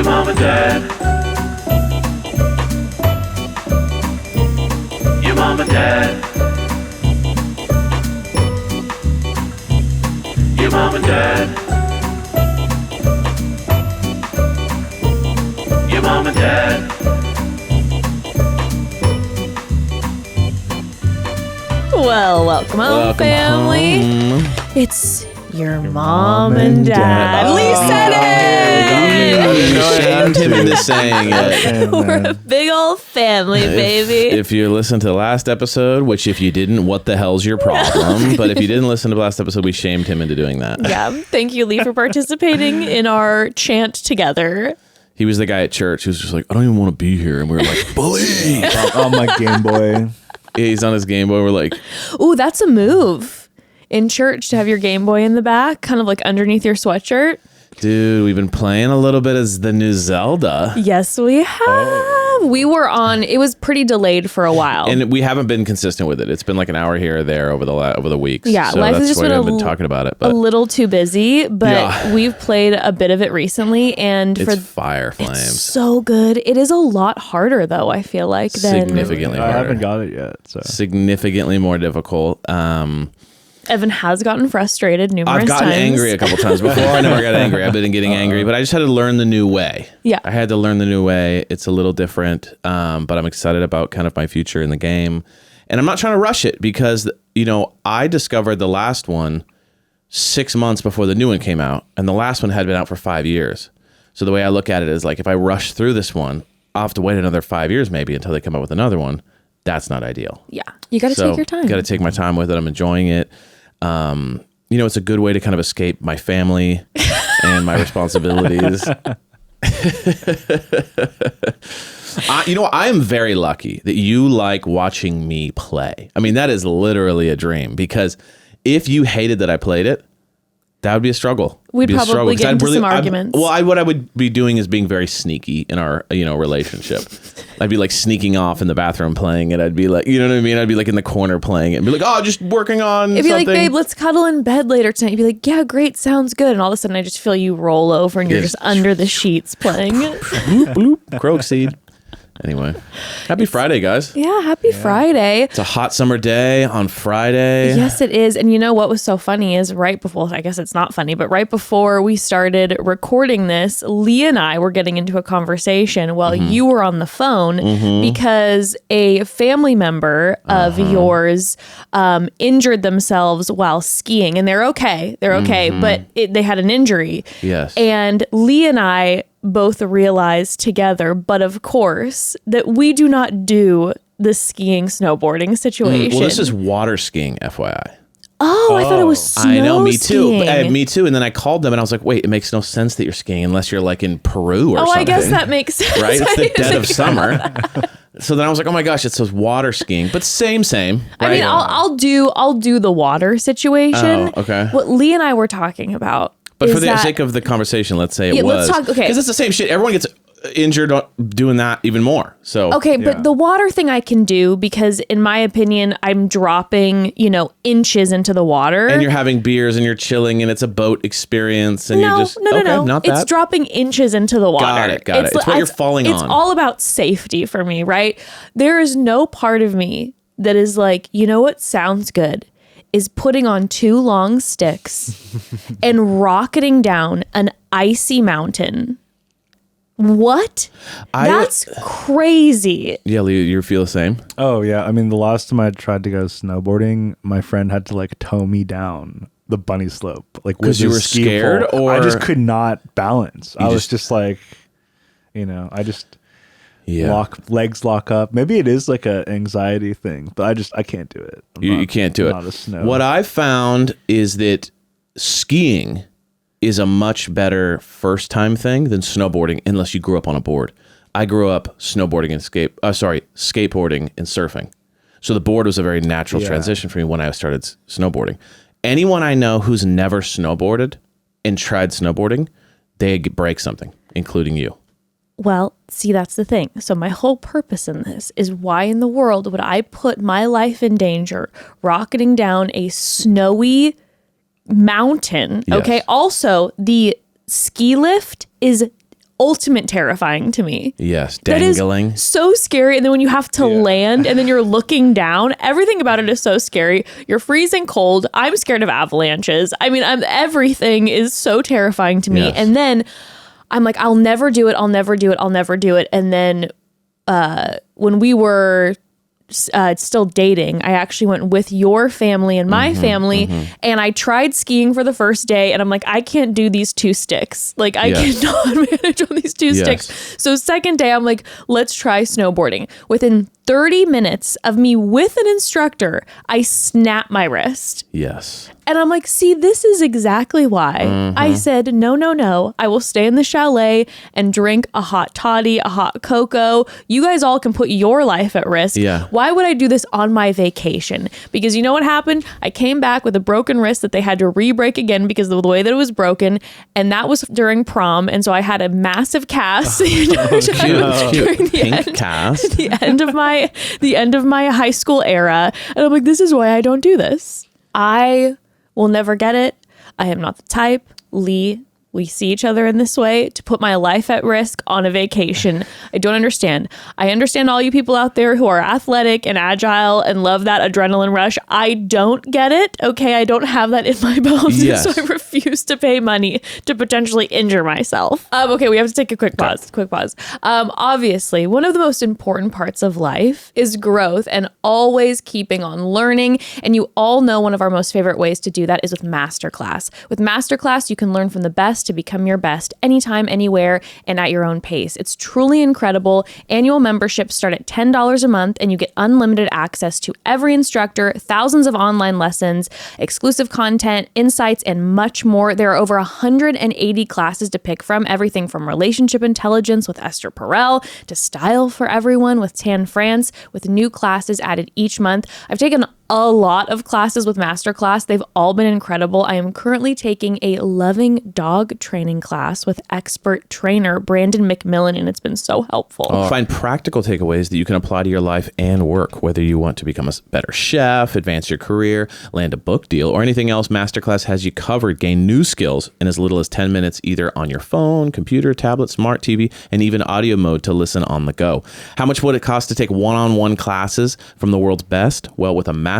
mom and dad. Your mom and dad. Your mom and dad. Your mom and dad. Well, welcome home, family. Home. It's your mom and dad. Lee said it! Shamed him into saying it. We're a big old family, baby. If you listened to the last episode, which if you didn't, what the hell's your problem? But if you didn't listen to the last episode, we shamed him into doing that. Yeah, thank you, Lee, for participating in our chant together. He was the guy at church who was just like, I don't even want to be here. And we were like, bully! On my Game Boy. He's on his Game Boy. We're like, Ooh, that's a move in church to have your Game Boy in the back, kind of like underneath your sweatshirt. dude, we've been playing a little bit as the new Zelda. Yes, we have. We were on, it was pretty delayed for a while. And we haven't been consistent with it. It's been like an hour here or there over the weeks. Yeah, so life that's has just why we been haven't been talking about it. But a little too busy, but Yeah. we've played a bit of it recently, and it's fire flames. it's so good. It is a lot harder, though, I feel like, than Significantly I harder. haven't got it yet. So Significantly more difficult. Evan has gotten frustrated numerous I've gotten times. angry a couple times before. I never got angry. I've been getting angry, but I just had to learn the new way. Yeah. I had to learn the new way. It's a little different, but I'm excited about kind of my future in the game. And I'm not trying to rush it because, you know, I discovered the last one 6 months before the new one came out, and the last one had been out for 5 years. So the way I look at it is like, if I rush through this one, I'll have to wait another 5 years maybe until they come up with another one. That's not ideal. Yeah. You got to take your time. Got to take my time with it. I'm enjoying it. You know, it's a good way to kind of escape my family and my responsibilities. You know, I am very lucky that you like watching me play. I mean, that is literally a dream, because if you hated that I played it, that would be a struggle. We'd It'd be a probably struggle, 'cause get into some arguments. what I would be doing is being very sneaky in our, relationship. I'd be like sneaking off in the bathroom playing it. I'd be like, you know what I mean? I'd be like in the corner playing it and be like, oh, just working on It'd be something. like, babe, let's cuddle in bed later tonight. You'd be like, yeah, great, sounds good. And all of a sudden, I just feel you roll over and you're Yes. just under the sheets playing. bloop, bloop, croak seed. Anyway, happy Friday, guys. Yeah, happy Friday. It's a hot summer day on Friday. Yes, it is. And you know what was so funny is right before, I guess it's not funny, but right before we started recording this, Lee and I were getting into a conversation while you were on the phone because a family member of yours injured themselves while skiing. And they're okay. They're okay. But they had an injury. Yes. And Lee and I both realized together, but of course, that we do not do the skiing, snowboarding situation. Well, this is water skiing, FYI. Oh, I thought it was snow I know, me too. skiing. Me too. And then I called them and I was like, wait, it makes no sense that you're skiing unless you're like in Peru or Oh, something. I guess that makes sense. Right? It's the I didn't dead of think- summer. So then I was like, oh my gosh, it says water skiing, but same. Right? I mean, I'll do the water situation. Oh, okay. What Lee and I were talking about. But is for the that- sake of the conversation, let's say it Yeah, was. let's talk- okay. Because it's the same shit. Everyone gets injured doing that even more. So Okay, but the water thing I can do because, in my opinion, I'm dropping, inches into the water. and you're having beers and you're chilling and it's a boat experience and no, you're just no. not It's that. dropping inches into the water. Got it. It's what you're falling It's on. all about safety for me, right? There is no part of me that is like, you know what sounds good is putting on 2 long sticks and rocketing down an icy mountain. What? That's crazy. Yeah, Lee, you feel the same? Oh yeah, I mean the last time I tried to go snowboarding, my friend had to like tow me down the bunny slope, like with 'Cause you his were ski scared, pole. or- I just could not balance. I was just- just like, I just Yeah. legs lock up. Maybe it is like a anxiety thing, but I can't do it. You can't do it. Not a snow. What I've found is that skiing is a much better first time thing than snowboarding unless you grew up on a board. I grew up snowboarding and skateboarding and surfing. So the board was a very natural transition for me when I started snowboarding. Anyone I know who's never snowboarded and tried snowboarding, they break something, including you. Well, see, that's the thing. So my whole purpose in this is why in the world would I put my life in danger rocketing down a snowy mountain? Yes. Okay. Also, the ski lift is ultimate terrifying to me. Yes, That dangling. is so scary. And then when you have to land and then you're looking down, everything about it is so scary. You're freezing cold. I'm scared of avalanches. I mean, everything is so terrifying to me. Yes. And then I'm like, I'll never do it. I'll never do it. I'll never do it. And then when we were still dating, I actually went with your family and my family, and I tried skiing for the first day, and I'm like, I can't do these 2 sticks. Like, I cannot manage on these 2 sticks. So second day, I'm like, let's try snowboarding. Within 30 minutes of me with an instructor, I snapped my wrist. Yes. And I'm like, see, this is exactly why I said, no. I will stay in the chalet and drink a hot toddy, a hot cocoa. You guys all can put your life at risk. Yeah. Why would I do this on my vacation? Because you know what happened? I came back with a broken wrist that they had to re-break again because of the way that it was broken. And that was during prom. And so I had a massive cast during the Pink cast. the end of my high school era. And I'm like, this is why I don't do this. I will never get it. I am not the type. Lee, we see each other in this way to put my life at risk on a vacation. I don't understand. I understand all you people out there who are athletic and agile and love that adrenaline rush. I don't get it. Okay, I don't have that in my bones. Yes. So I refuse to pay money to potentially injure myself. Okay, we have to take a quick pause. Obviously, one of the most important parts of life is growth and always keeping on learning. And you all know one of our most favorite ways to do that is with Masterclass. With Masterclass, you can learn from the best to become your best anytime, anywhere, and at your own pace. It's truly incredible. Annual memberships start at $10 a month, and you get unlimited access to every instructor, thousands of online lessons, exclusive content, insights, and much more. There are over 180 classes to pick from, everything from relationship intelligence with Esther Perel to style for everyone with Tan France, with new classes added each month. I've taken a lot of classes with Masterclass. They've all been incredible. I am currently taking a loving dog training class with expert trainer Brandon McMillan, and it's been so helpful. Find practical takeaways that you can apply to your life and work, whether you want to become a better chef, advance your career, land a book deal, or anything else. Masterclass has you covered. Gain new skills in as little as 10 minutes, either on your phone, computer, tablet, smart TV, and even audio mode to listen on the go. How much would it cost to take one-on-one classes from the world's best? Well, with a Masterclass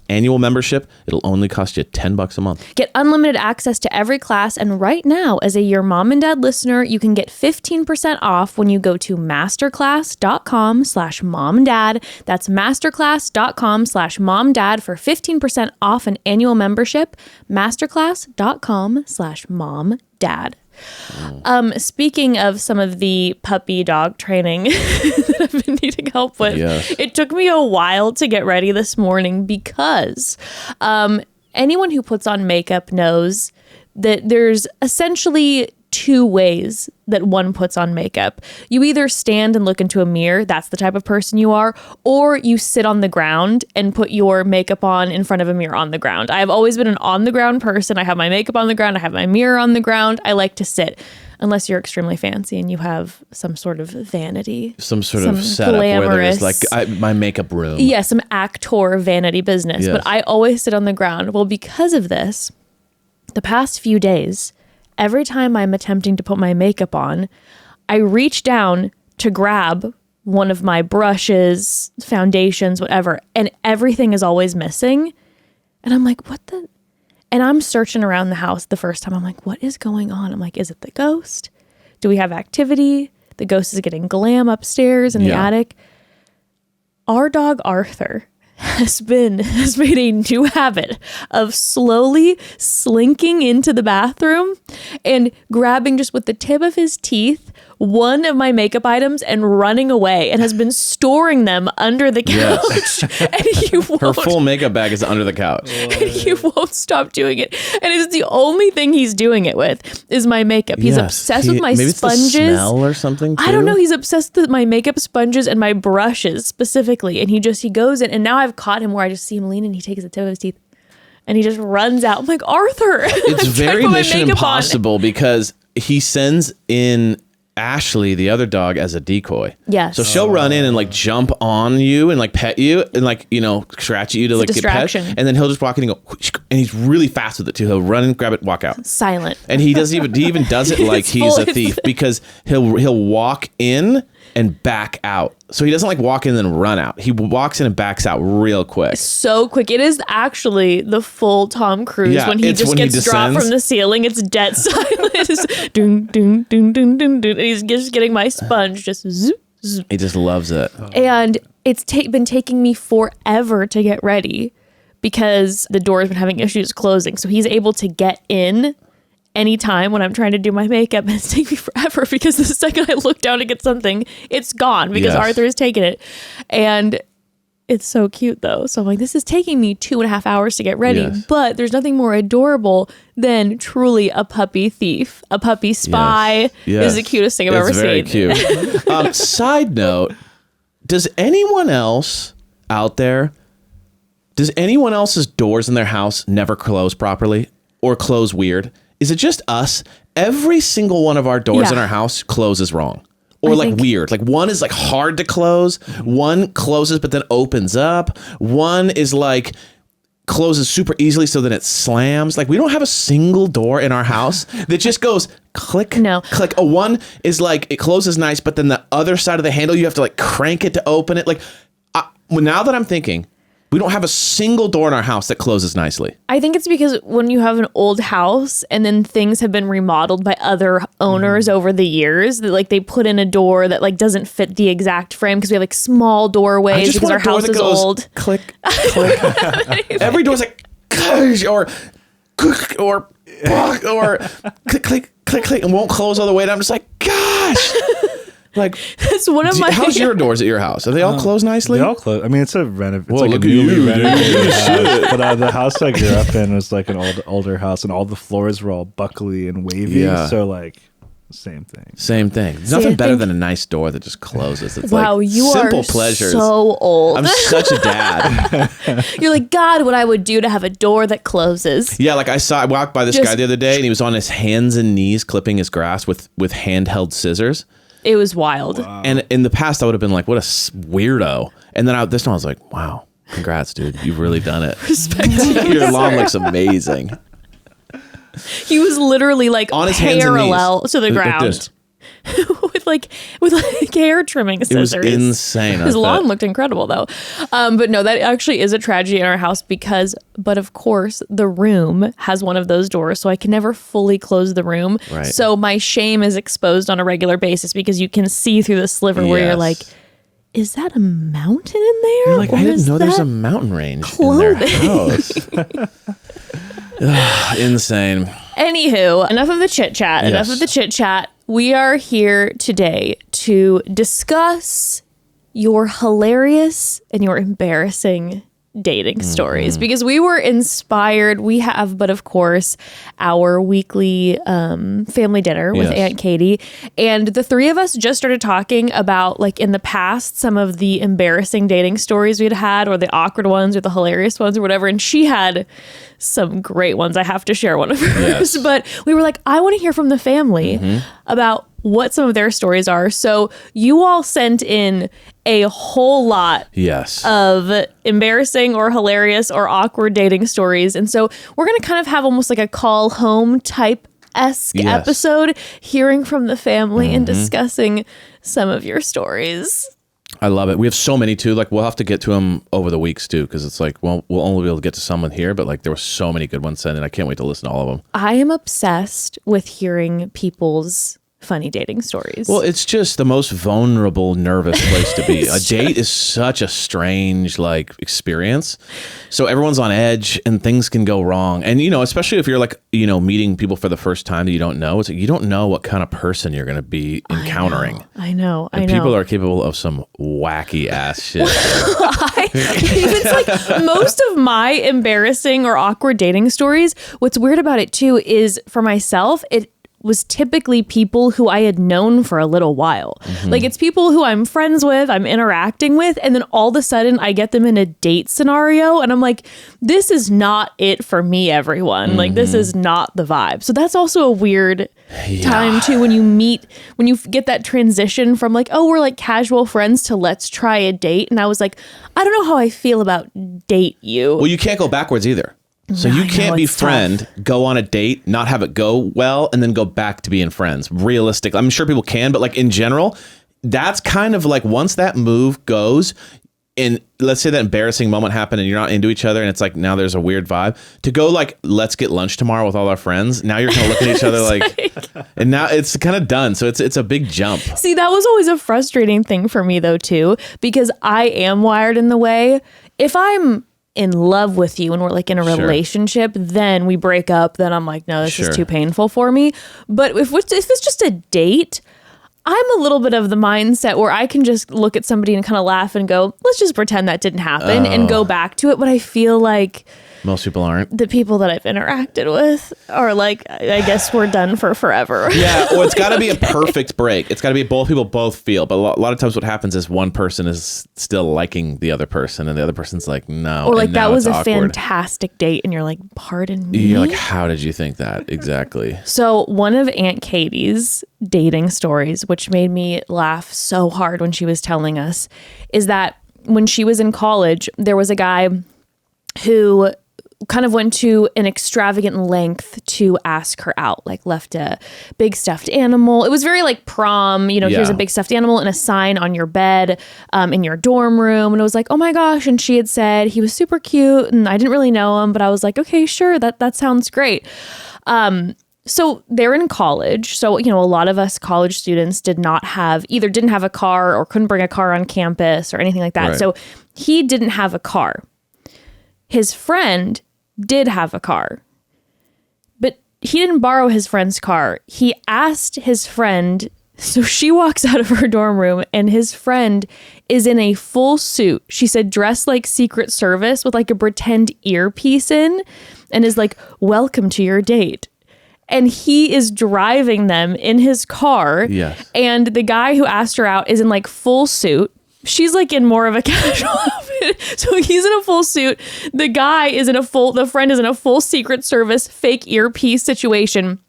annual membership, it'll only cost you $10 a month. Get unlimited access to every class, and right now, as a Your Mom and Dad listener, you can get 15% off when you go to masterclass.com/momdad. That's masterclass.com/momdad for 15% off an annual membership. Masterclass.com/momdad. Speaking of some of the puppy dog training that I've been needing help with, It took me a while to get ready this morning because anyone who puts on makeup knows that there's essentially 2 ways that one puts on makeup. You either stand and look into a mirror, that's the type of person you are, or you sit on the ground and put your makeup on in front of a mirror on the ground. I have always been an on the ground person. I have my makeup on the ground. I have my mirror on the ground. I like to sit. Unless you're extremely fancy and you have some sort of vanity. Some sort of setup where there's like my makeup room. Yeah, some actor vanity business. Yes. But I always sit on the ground. Well, because of this, the past few days, every time I'm attempting to put my makeup on, I reach down to grab one of my brushes, foundations, whatever, and everything is always missing. And I'm like, what the? And I'm searching around the house the first time. I'm like, what is going on? I'm like, is it the ghost? Do we have activity? The ghost is getting glam upstairs in the attic. Our dog Arthur has made a new habit of slowly slinking into the bathroom and grabbing just with the tip of his teeth one of my makeup items and running away, and has been storing them under the couch. And he won't, her full makeup bag is under the couch. And he won't stop doing it. And it's the only thing he's doing it with is my makeup. He's obsessed with my sponges. It's the smell or something too? I don't know. He's obsessed with my makeup sponges and my brushes specifically. And he goes in, and now I've caught him where I just see him lean and he takes the tip of his teeth and he just runs out. I'm like, Arthur. It's very Mission Impossible because he sends in Ashley, the other dog, as a decoy. Yes. So she'll run in and like jump on you and like pet you and like, scratch at you to like get pet. And then he'll just walk in and go, and he's really fast with it too. He'll run and grab it, walk out. Silent. And he even does it like he's a thief because he'll walk in and back out. So he doesn't like walk in and then run out. He walks in and backs out real quick. So quick. It is actually the full Tom Cruise when he just gets dropped from the ceiling. It's dead silent. It's doom, doom, doom, doom, doom, doom. And he's just getting my sponge, just zoop, zoop. He just loves it. And it's been taking me forever to get ready because the door has been having issues closing. So he's able to get in anytime when I'm trying to do my makeup, and it's taking me forever because the second I look down to get something, it's gone because Arthur has taken it. And it's so cute though. So I'm like, this is taking me 2.5 hours to get ready, but there's nothing more adorable than truly a puppy thief. A puppy spy is the cutest thing I've ever seen. It's very cute. Side note, does anyone else out there, does anyone else's doors in their house never close properly or close weird? Is it just us? Every single one of our doors in our house closes wrong. Or like weird. Like one is like hard to close. One closes but then opens up. One is like closes super easily so then it slams. Like we don't have a single door in our house that just goes click, click. A one is like it closes nice, but then the other side of the handle you have to like crank it to open it. Like now that I'm thinking, we don't have a single door in our house that closes nicely. I think it's because when you have an old house and then things have been remodeled by other owners over the years, that like they put in a door that like doesn't fit the exact frame because we have like small doorways because our house is old. Click, click. Every door's like or click, click, click, click, and won't close all the way. And I'm just like, gosh. Like, that's one of my. How's your doors at your house? Are they all closed nicely? They all close. I mean, it's a It's Whoa, like look a newly renovated shit. house. But the house I grew up in was like an older house, and all the floors were all buckly and wavy. Yeah. So like, same thing. Same thing. There's nothing better than a nice door that just closes. It's wow, like you simple are pleasures. so old. I'm such a dad. You're like, God, what I would do to have a door that closes. Yeah, like I walked by this guy the other day, and he was on his hands and knees clipping his grass with handheld scissors. It was wild. Wow. And in the past, I would have been like, what a weirdo. And then this one, I was like, wow, congrats, dude. You've really done it. Respect to you, Your lawn looks amazing. He was literally like on his parallel to the ground. Like with like hair trimming scissors. It was insane. His lawn looked incredible though. But no, that actually is a tragedy in our house but of course the room has one of those doors, so I can never fully close the room. Right. So my shame is exposed on a regular basis because you can see through the sliver where you're like, is that a mountain in there? You're like, I didn't know there's a mountain range in their house. Insane. Anywho, enough of the chit chat. We are here today to discuss your hilarious and your embarrassing dating stories because we were inspired. We have, but of course, our weekly family dinner with Aunt Katie, and the three of us just started talking about like in the past some of the embarrassing dating stories we'd had, or the awkward ones, or the hilarious ones, or whatever. And she had some great ones. I have to share one of hers, but we were like, I want to hear from the family about what some of their stories are. So you all sent in a whole lot of embarrassing or hilarious or awkward dating stories. And so we're going to kind of have almost like a call home type-esque episode, hearing from the family and discussing some of your stories. I love it. We have so many too. Like we'll have to get to them over the weeks too, because it's like, well, we'll only be able to get to someone here, but like there were so many good ones sent in. I can't wait to listen to all of them. I am obsessed with hearing people's funny dating stories. Well, it's just the most vulnerable, nervous place to be. A date is such a strange like experience. So everyone's on edge and things can go wrong. And, especially if you're like, meeting people for the first time that you don't know, it's like you don't know what kind of person you're going to be encountering. I know. People are capable of some wacky ass shit. It's like most of my embarrassing or awkward dating stories, what's weird about it too is for myself, it was typically people who I had known for a little while. Like it's people who I'm friends with, I'm interacting with, and then all of a sudden I get them in a date scenario and I'm like, this is not it for me, everyone. Like this is not the vibe. So that's also a weird time too, when you get that transition from like, oh, we're like casual friends to let's try a date. And I was like, I don't know how I feel about date you. Well, you can't go backwards either. So you can't be friend, go on a date, not have it go well, and then go back to being friends. Realistic. I'm sure people can, but like in general, that's kind of like once that move goes, and let's say that embarrassing moment happened and you're not into each other and it's like now there's a weird vibe, to go like, let's get lunch tomorrow with all our friends. Now you're kind of looking at each other like, and now it's kind of done. So it's a big jump. See, that was always a frustrating thing for me though too, because I am wired in the way, if I'm in love with you and we're like in a relationship, then we break up, then I'm like, no, this is too painful for me. But if it's just a date, I'm a little bit of the mindset where I can just look at somebody and kind of laugh and go, let's just pretend that didn't happen and go back to it. But I feel like most people aren't. The people that I've interacted with are like, I guess we're done for forever. Yeah, or it's got to be a perfect break. It's got to be both people both feel. But a lot of times what happens is one person is still liking the other person and the other person's like, no. Or like, that was a awkward. Fantastic date. And you're like, pardon me? You're like, how did you think that? Exactly. So one of Aunt Katie's dating stories, which made me laugh so hard when she was telling us, is that when she was in college, there was a guy who kind of went to an extravagant length to ask her out, like left a big stuffed animal. It was very like prom, here's a big stuffed animal and a sign on your bed in your dorm room. And it was like, oh my gosh. And she had said he was super cute and I didn't really know him, but I was like, okay, sure. That sounds great. So they're in college. So, a lot of us college students didn't have a car or couldn't bring a car on campus or anything like that. Right. So he didn't have a car. His friend did have a car, but he didn't borrow his friend's car. He asked his friend. So she walks out of her dorm room and his friend is in a full suit. She said, dressed like Secret Service with like a pretend earpiece in, and is like, welcome to your date. And he is driving them in his car. Yes. And the guy who asked her out is in like full suit. She's like in more of a casual outfit. So he's in a full suit. The friend is in a full Secret Service fake earpiece situation.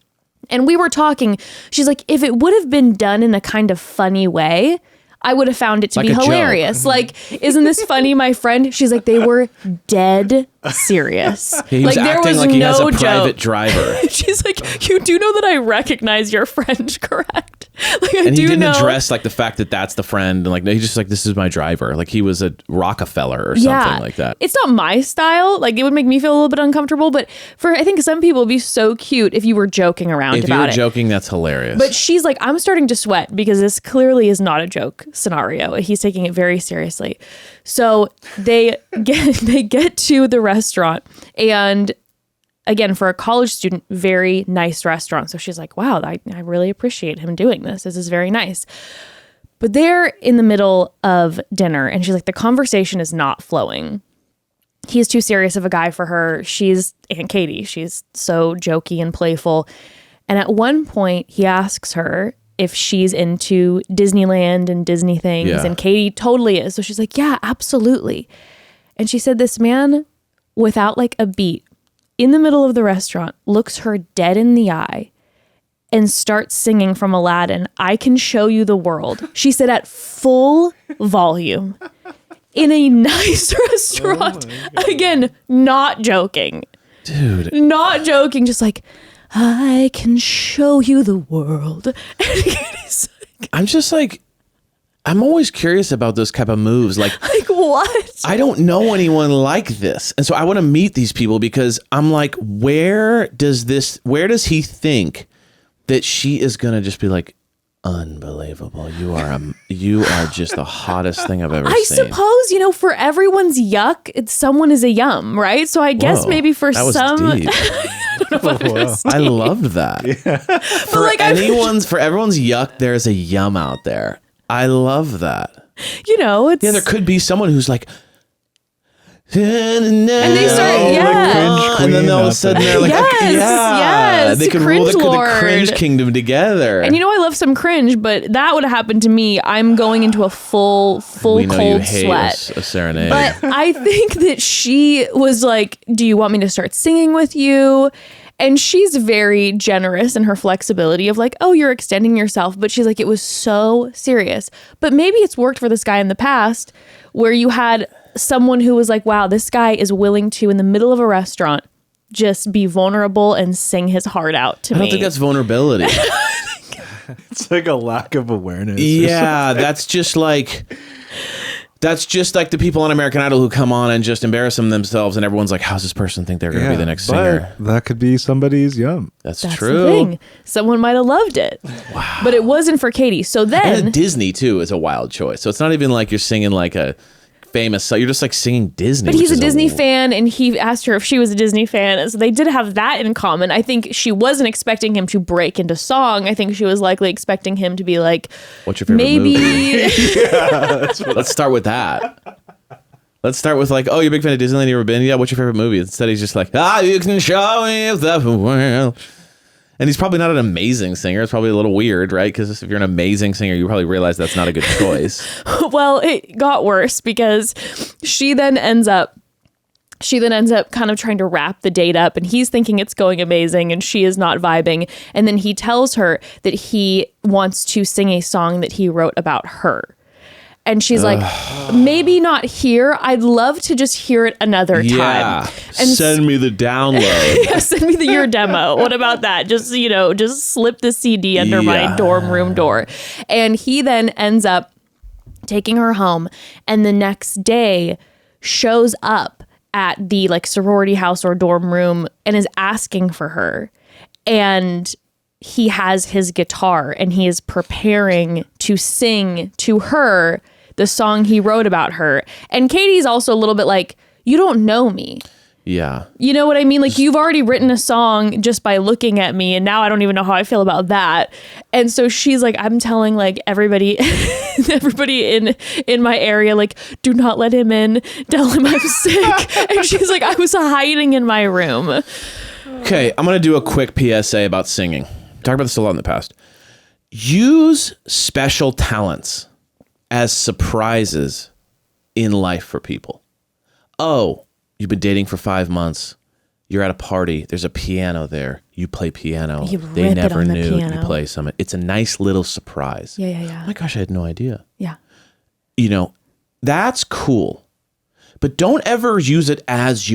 And we were talking. She's like, if it would have been done in a kind of funny way, I would have found it to like be hilarious. Like, isn't this funny, my friend? She's like, they were dead serious. Yeah, he was like, acting like he has a private driver. She's like, you do know that I recognize your friend, correct? Like, and he didn't address like the fact that that's the friend. And like, no, he's just like, this is my driver. Like he was a Rockefeller or something like that. It's not my style. Like it would make me feel a little bit uncomfortable. But I think some people would be so cute if you were joking around about it. If you were joking, that's hilarious. But she's like, I'm starting to sweat because this clearly is not a joke scenario. He's taking it very seriously. So they get to the restaurant, and again, for a college student, very nice restaurant. So she's like, wow, I really appreciate him doing this. This is very nice. But they're in the middle of dinner and she's like, the conversation is not flowing. He's too serious of a guy for her. She's Aunt Katie. She's so jokey and playful. And at one point he asks her if she's into Disneyland and Disney things. Yeah. And Katie totally is. So she's like, yeah, absolutely. And she said this man, without like a beat, in the middle of the restaurant, looks her dead in the eye and starts singing from Aladdin, I Can Show You the World. She said at full volume in a nice restaurant. Again, not joking. Dude. Not joking. Just like, I can show you the world. I'm just like, I'm always curious about those type of moves. Like what? I don't know anyone like this. And so I want to meet these people because I'm like, where does he think that she is going to just be like, unbelievable. You are just the hottest thing I've ever seen. I suppose, for everyone's yuck, someone is a yum, right? So I guess maybe for that was some... deep. I don't know if it was deep. I loved that. Yeah. For everyone's yuck, there's a yum out there. I love that. It's... Yeah, there could be someone who's like... And they start, and then all of a sudden they're like, yes, Yes, they could cringe rule the lord. cringe kingdom together. And you know, I love some cringe, but that would have happened to me. I'm going into a full we know you cold hate sweat. a serenade. But I think that she was like, do you want me to start singing with you? And she's very generous in her flexibility of like, oh, you're extending yourself. But she's like, it was so serious. But maybe it's worked for this guy in the past where you had someone who was like, wow, this guy is willing to, in the middle of a restaurant, just be vulnerable and sing his heart out to me. I don't think that's vulnerability. It's like a lack of awareness. Yeah, that's just like the people on American Idol who come on and just embarrass themselves, and everyone's like, "How's this person think they're going to be the next singer?" That could be somebody's yum. That's the true. thing. Someone might have loved it. Wow. But it wasn't for Katie. So And then Disney too is a wild choice. So it's not even like you're singing like a famous. You're just like singing Disney. But he's which a is Disney fan, and he asked her if she was a Disney fan. So they did have that in common. I think she wasn't expecting him to break into song. I think she was likely expecting him to be like, What's your favorite maybe movie? Let's start with that. Let's start with like, oh, you're a big fan of Disneyland. You ever been? Yeah. What's your favorite movie? Instead, he's just like, you can show me the world. And he's probably not an amazing singer. It's probably a little weird, right? Because if you're an amazing singer, you probably realize that's not a good choice. Well, it got worse because she then ends up kind of trying to wrap the date up, and he's thinking it's going amazing and she is not vibing. And then he tells her that he wants to sing a song that he wrote about her. And she's like, maybe not here. I'd love to just hear it another time. Yeah. And Send me the download. yeah, send me your demo. What about that? Just, just slip the CD under my dorm room door. And he then ends up taking her home, and the next day shows up at the like sorority house or dorm room and is asking for her. And he has his guitar and he is preparing to sing to her the song he wrote about her. And Katie's also a little bit like, you don't know me. Yeah. You know what I mean? Like, you've already written a song just by looking at me, and now I don't even know how I feel about that. And so she's like, I'm telling like everybody in my area, like, do not let him in. Tell him I'm sick. And she's like, I was hiding in my room. Okay, I'm going to do a quick PSA about singing. Talked about this a lot in the past. Use special talents as surprises in life for people. Oh, you've been dating for 5 months. You're at a party. There's a piano there. You play piano. They never knew you play something. It's a nice little surprise. Yeah. Oh my gosh, I had no idea. Yeah. That's cool. But don't ever use it as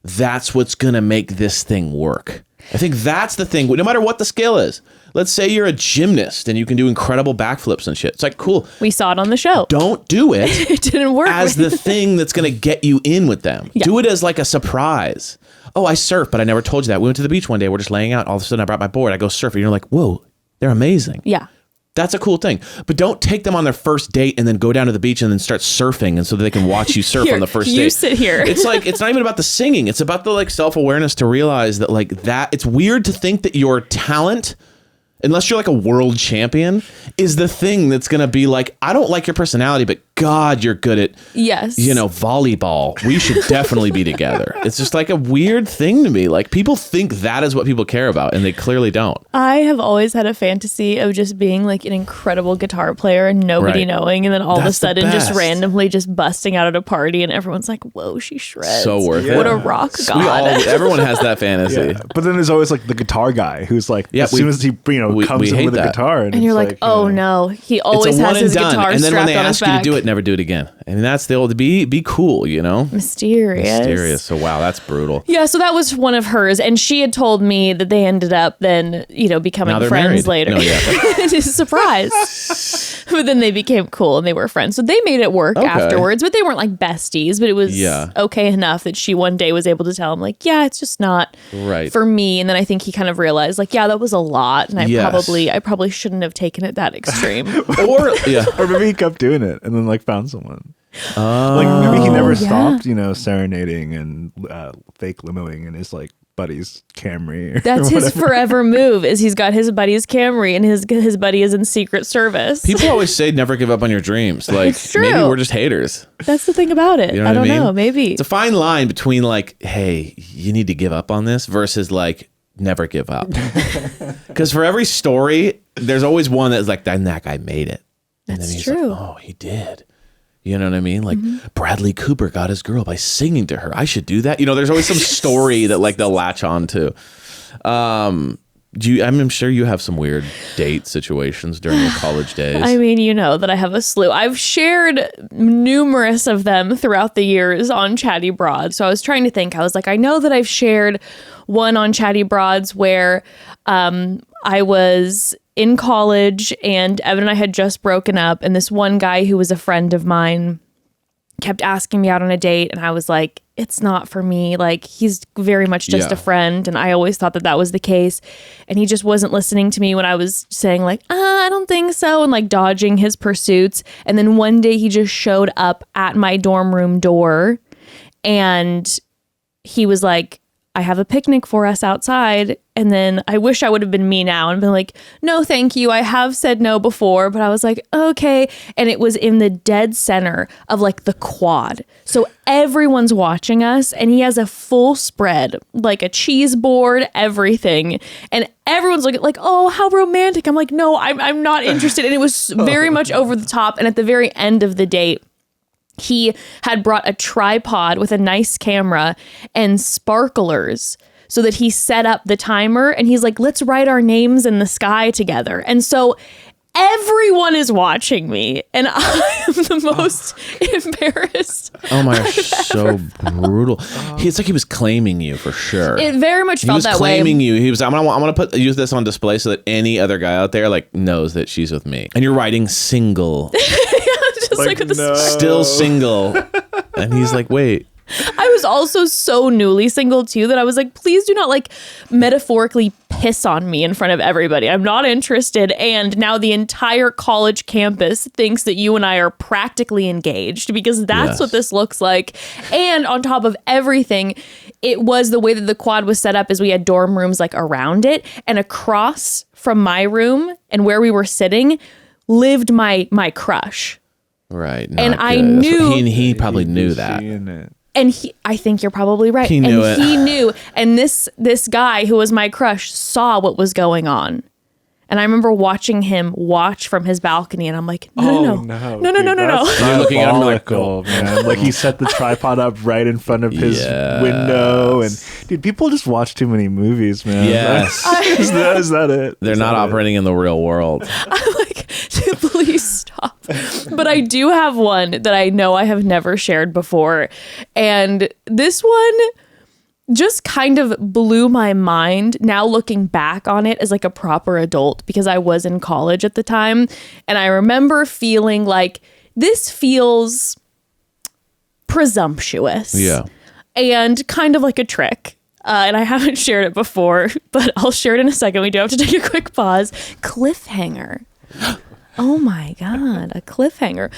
that's what's going to make this thing work. I think that's the thing. No matter what the skill is. Let's say you're a gymnast and you can do incredible backflips and shit. It's like, cool. We saw it on the show. Don't do it. It didn't work. As the thing that's going to get you in with them. Yeah. Do it as like a surprise. Oh, I surf, but I never told you that. We went to the beach one day. We're just laying out. All of a sudden, I brought my board. I go surfing. And you're like, whoa, they're amazing. Yeah. That's a cool thing. But don't take them on their first date and then go down to the beach and then start surfing and so that they can watch you surf on the first date. You sit here. It's like, it's not even about the singing. It's about the like self-awareness to realize that like that it's weird to think that your talent, unless you're like a world champion, is the thing that's going to be like, I don't like your personality, but God, you're good at, volleyball. We should definitely be together. It's just like a weird thing to me. Like people think that is what people care about and they clearly don't. I have always had a fantasy of just being like an incredible guitar player and nobody knowing. And then all of a sudden just randomly just busting out at a party and everyone's like, whoa, she shreds. So worth it. What a rock god. Everyone has that fantasy. Yeah. But then there's always like the guitar guy who's like, as soon as he comes in with a guitar. And you're like, oh no, he always has his guitar and then when they ask you to do it, it, never do it again. I mean, that's the old be cool, Mysterious. So wow, that's brutal. Yeah, so that was one of hers, and she had told me that they ended up then, becoming friends later. No, yeah. It's a surprise. But then they became cool and they were friends. So they made it work afterwards, but they weren't like besties, but it was okay enough that she one day was able to tell him like, yeah, it's just not for me. And then I think he kind of realized like, yeah, that was a lot. And I probably shouldn't have taken it that extreme. Or maybe he kept doing it and then like found someone. Like maybe he never stopped, serenading and fake limoing in his like buddy's Camry. That's his forever move. Is he's got his buddy's Camry and his buddy is in Secret Service. People always say never give up on your dreams. Like it's true. Maybe we're just haters. That's the thing about it. I don't know. Maybe it's a fine line between like, hey, you need to give up on this versus like, never give up. Because for every story, there's always one that's like, then that guy made it. And That's then he's true. like, oh, he did. You know what I mean? Like Bradley Cooper got his girl by singing to her. I should do that. You know, there's always some story that like they'll latch on to. I'm sure you have some weird date situations during your college days. I mean, you know that I have a slew. I've shared numerous of them throughout the years on Chatty Broads. So I was trying to think. I was like, I know that I've shared one on Chatty Broads where I was in college and Evan and I had just broken up. And this one guy who was a friend of mine kept asking me out on a date. And I was like, it's not for me. Like, he's very much just a friend. And I always thought that that was the case. And he just wasn't listening to me when I was saying like, I don't think so. And like dodging his pursuits. And then one day he just showed up at my dorm room door and he was like, I have a picnic for us outside. And then I wish I would have been me now and been like, no, thank you. I have said no before, but I was like, okay. And it was in the dead center of like the quad. So everyone's watching us and he has a full spread, like a cheese board, everything. And everyone's looking like, oh, how romantic. I'm like, no, I'm not interested. And it was very much over the top. And at the very end of the date, he had brought a tripod with a nice camera and sparklers so that he set up the timer and he's like, let's write our names in the sky together. And so everyone is watching me and I am the most embarrassed. Oh my gosh, so brutal. It's like he was claiming you for sure. It very much felt that way. He was claiming you. He was, I'm gonna use this on display so that any other guy out there like knows that she's with me. And you're writing single. Just like with the still single. And he's like, wait. I was also so newly single too that I was like, please do not like metaphorically piss on me in front of everybody. I'm not interested. And now the entire college campus thinks that you and I are practically engaged because that's what this looks like. And on top of everything, it was the way that the quad was set up is we had dorm rooms like around it, and across from my room and where we were sitting lived my crush. Right. And I knew he probably knew that. And I think you're probably right. He knew it. He knew. And this guy who was my crush saw what was going on. And I remember watching him watch from his balcony, and I'm like, no. You're looking at him like, oh man, like he set the tripod up right in front of his window, and dude, people just watch too many movies, man. Yes, is that it? They're not operating in the real world. I'm like, dude, please stop. But I do have one that I know I have never shared before, and this one just kind of blew my mind now looking back on it as like a proper adult because I was in college at the time. And I remember feeling like this feels presumptuous. Yeah. And kind of like a trick. And I haven't shared it before, but I'll share it in a second. We do have to take a quick pause. Cliffhanger. Oh my God, a cliffhanger.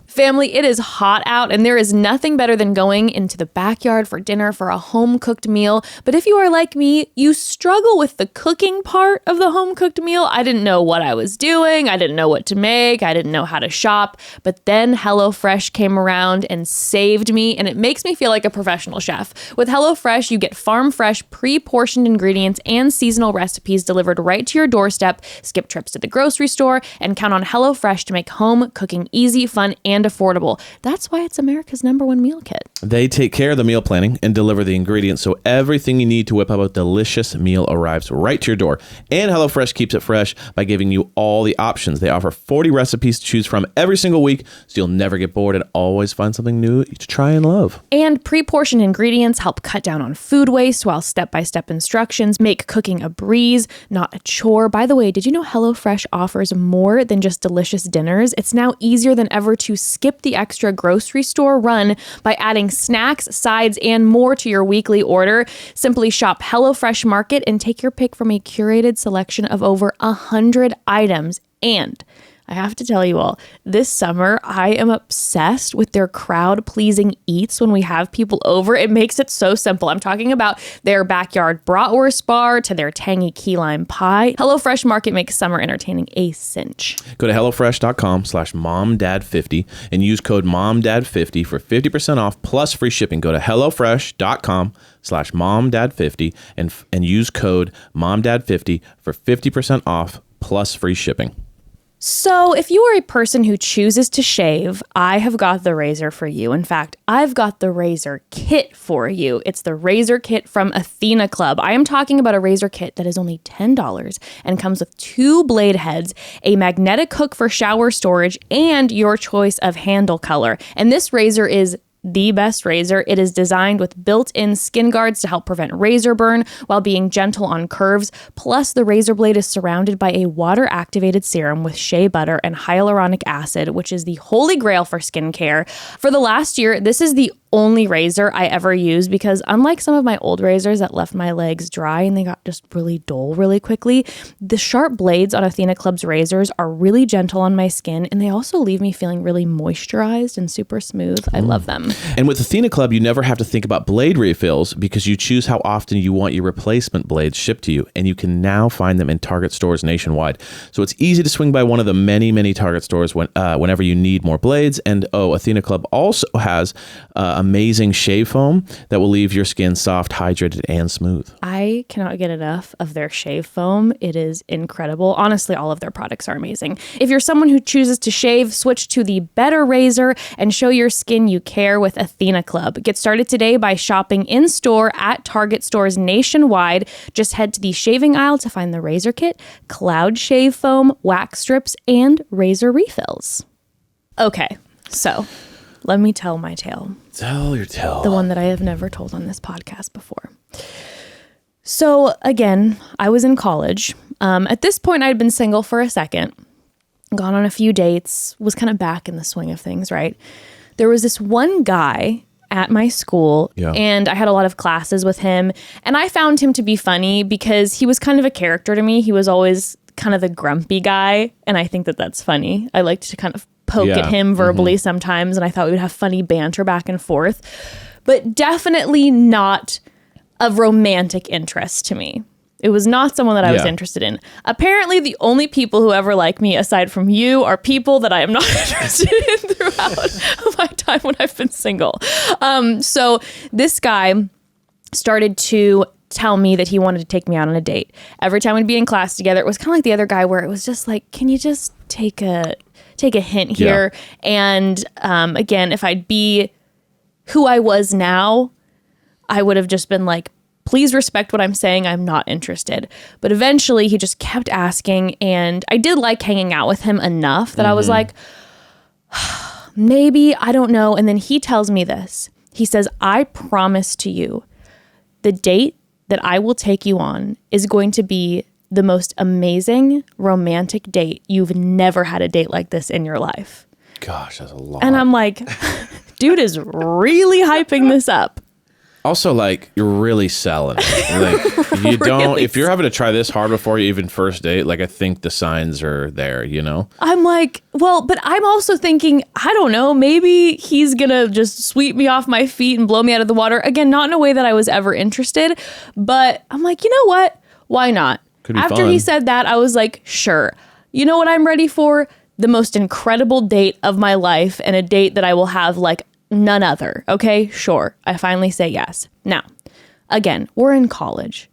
Family, it is hot out and there is nothing better than going into the backyard for dinner for a home-cooked meal. But if you are like me, you struggle with the cooking part of the home-cooked meal. I didn't know what I was doing. I didn't know what to make. I didn't know how to shop. But then HelloFresh came around and saved me, and it makes me feel like a professional chef. With HelloFresh, you get farm-fresh, pre-portioned ingredients and seasonal recipes delivered right to your doorstep. Skip trips to the grocery store and count on HelloFresh to make home cooking easy, fun, and affordable. That's why it's America's #1 meal kit. They take care of the meal planning and deliver the ingredients so everything you need to whip up a delicious meal arrives right to your door. And HelloFresh keeps it fresh by giving you all the options. They offer 40 recipes to choose from every single week, so you'll never get bored and always find something new to try and love. And pre-portioned ingredients help cut down on food waste, while step-by-step instructions make cooking a breeze, not a chore. By the way, did you know HelloFresh offers more than just delicious dinners? It's now easier than ever to skip the extra grocery store run by adding snacks, sides, and more to your weekly order. Simply shop HelloFresh Market and take your pick from a curated selection of over 100 items. And I have to tell you all, this summer, I am obsessed with their crowd-pleasing eats when we have people over. It makes it so simple. I'm talking about their backyard bratwurst bar to their tangy key lime pie. HelloFresh Market makes summer entertaining a cinch. Go to HelloFresh.com/MomDad50 and use code MomDad50 for 50% off plus free shipping. Go to HelloFresh.com/MomDad50 and use code MomDad50 for 50% off plus free shipping. So if you are a person who chooses to shave, I have got the razor for you. In fact, I've got the razor kit for you. It's the razor kit from ATHENA CLUB. I am talking about a razor kit that is only $10 and comes with 2 blade heads, a magnetic hook for shower storage, and your choice of handle color. And this razor is the best razor. It is designed with built-in skin guards to help prevent razor burn while being gentle on curves. Plus, the razor blade is surrounded by a water-activated serum with shea butter and hyaluronic acid, which is the holy grail for skincare. For the last year, this is the only razor I ever used because unlike some of my old razors that left my legs dry and they got just really dull really quickly, the sharp blades on ATHENA CLUB's razors are really gentle on my skin and they also leave me feeling really moisturized and super smooth. I love them. And with ATHENA CLUB, you never have to think about blade refills because you choose how often you want your replacement blades shipped to you, and you can now find them in Target stores nationwide. So it's easy to swing by one of the many, many Target stores whenever you need more blades. And ATHENA CLUB also has amazing shave foam that will leave your skin soft, hydrated, and smooth. I cannot get enough of their shave foam. It is incredible. Honestly, all of their products are amazing. If you're someone who chooses to shave, switch to the better razor and show your skin you care with ATHENA CLUB. Get started today by shopping in-store at Target stores nationwide. Just head to the shaving aisle to find the razor kit, cloud shave foam, wax strips, and razor refills. Okay, so let me tell my tale. Tell your tale. The one that I have never told on this podcast before. So again, I was in college. At this point, I'd been single for a second, gone on a few dates, was kind of back in the swing of things, right? There was this one guy at my school, and I had a lot of classes with him, and I found him to be funny because he was kind of a character to me. He was always kind of the grumpy guy, and I think that that's funny. I liked to kind of poke at him verbally sometimes, and I thought we would have funny banter back and forth, but definitely not of romantic interest to me. It was not someone that I was interested in. Apparently, the only people who ever like me, aside from you, are people that I am not interested in throughout my time when I've been single. So this guy started to tell me that he wanted to take me out on a date. Every time we'd be in class together, it was kind of like the other guy where it was just like, can you just take a hint here? And again, if I'd be who I was now, I would have just been like, please respect what I'm saying. I'm not interested. But eventually he just kept asking, and I did like hanging out with him enough that I was like, maybe, I don't know. And then he tells me this. He says, I promise to you, the date that I will take you on is going to be the most amazing romantic date. You've never had a date like this in your life. Gosh, that's a lot. And I'm like, dude is really hyping this up. Also, like, you're really selling it. Like, you don't, if you're having to try this hard before you even first date, like, I think the signs are there, you know? I'm like, well, but I'm also thinking, I don't know, maybe he's gonna just sweep me off my feet and blow me out of the water. Again, not in a way that I was ever interested, but I'm like, you know what? Why not? Could be After fun. he said that, I was like, sure. You know what I'm ready for? The most incredible date of my life, and a date that I will have like none other. Okay, sure. I finally say yes. Now, again, we're in college.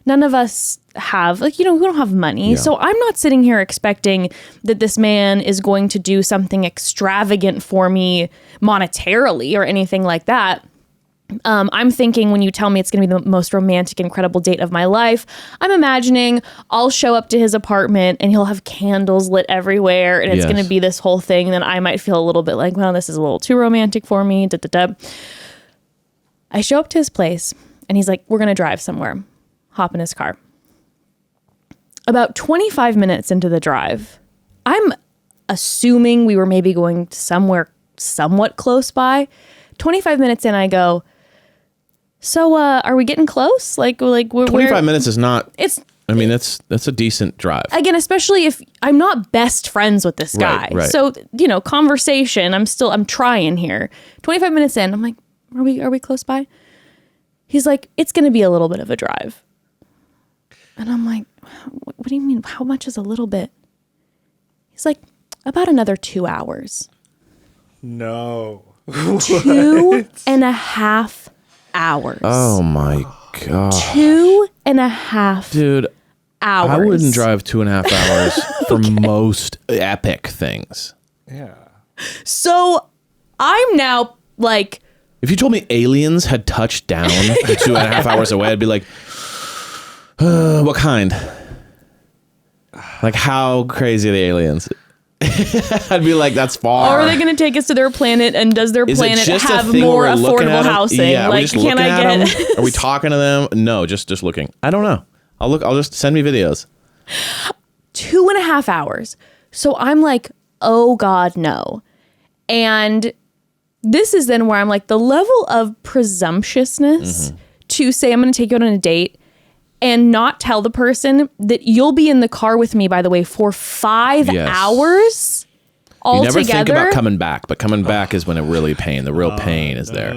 None of us have, like, you know, we don't have money. So I'm not sitting here expecting that this man is going to do something extravagant for me monetarily or anything like that. I'm thinking when you tell me it's going to be the most romantic, incredible date of my life, I'm imagining I'll show up to his apartment and he'll have candles lit everywhere and it's going to be this whole thing. And then I might feel a little bit like, well, this is a little too romantic for me. Da, da, da. I show up to his place and he's like, we're going to drive somewhere. Hop in his car. About 25 minutes into the drive, I'm assuming we were maybe going to somewhere somewhat close by. 25 minutes in, I go, so are we getting close? Like 25 minutes is not it's I mean, that's a decent drive. Again, especially if I'm not best friends with this guy. Right. So, conversation, I'm trying here. 25 minutes in, I'm like, are we close by? He's like, it's going to be a little bit of a drive. And I'm like, what do you mean? How much is a little bit? He's like, about another 2 hours. No. 2.5 hours. Oh my God. 2.5 Dude, hours. I wouldn't drive 2.5 hours for most epic things. Yeah. So I'm now like, If you told me aliens had touched down 2.5 hours away, I'd be like, what kind? Like, how crazy are the aliens? I'd be like, that's far. or are they going to take us to their planet, and does their Is it planet just a have thing more where we're looking affordable at 'em? housing? Yeah, are we like, just can looking I at get 'em? Are we talking to them? No, just looking. I don't know. I'll just send me videos. 2.5 hours? So I'm like, oh God, no. And this is then where I'm like, the level of presumptuousness to say I'm going to take you out on a date and not tell the person that you'll be in the car with me, by the way, for 5 Yes. hours You never altogether. think about coming back, but coming back is when the real pain is there.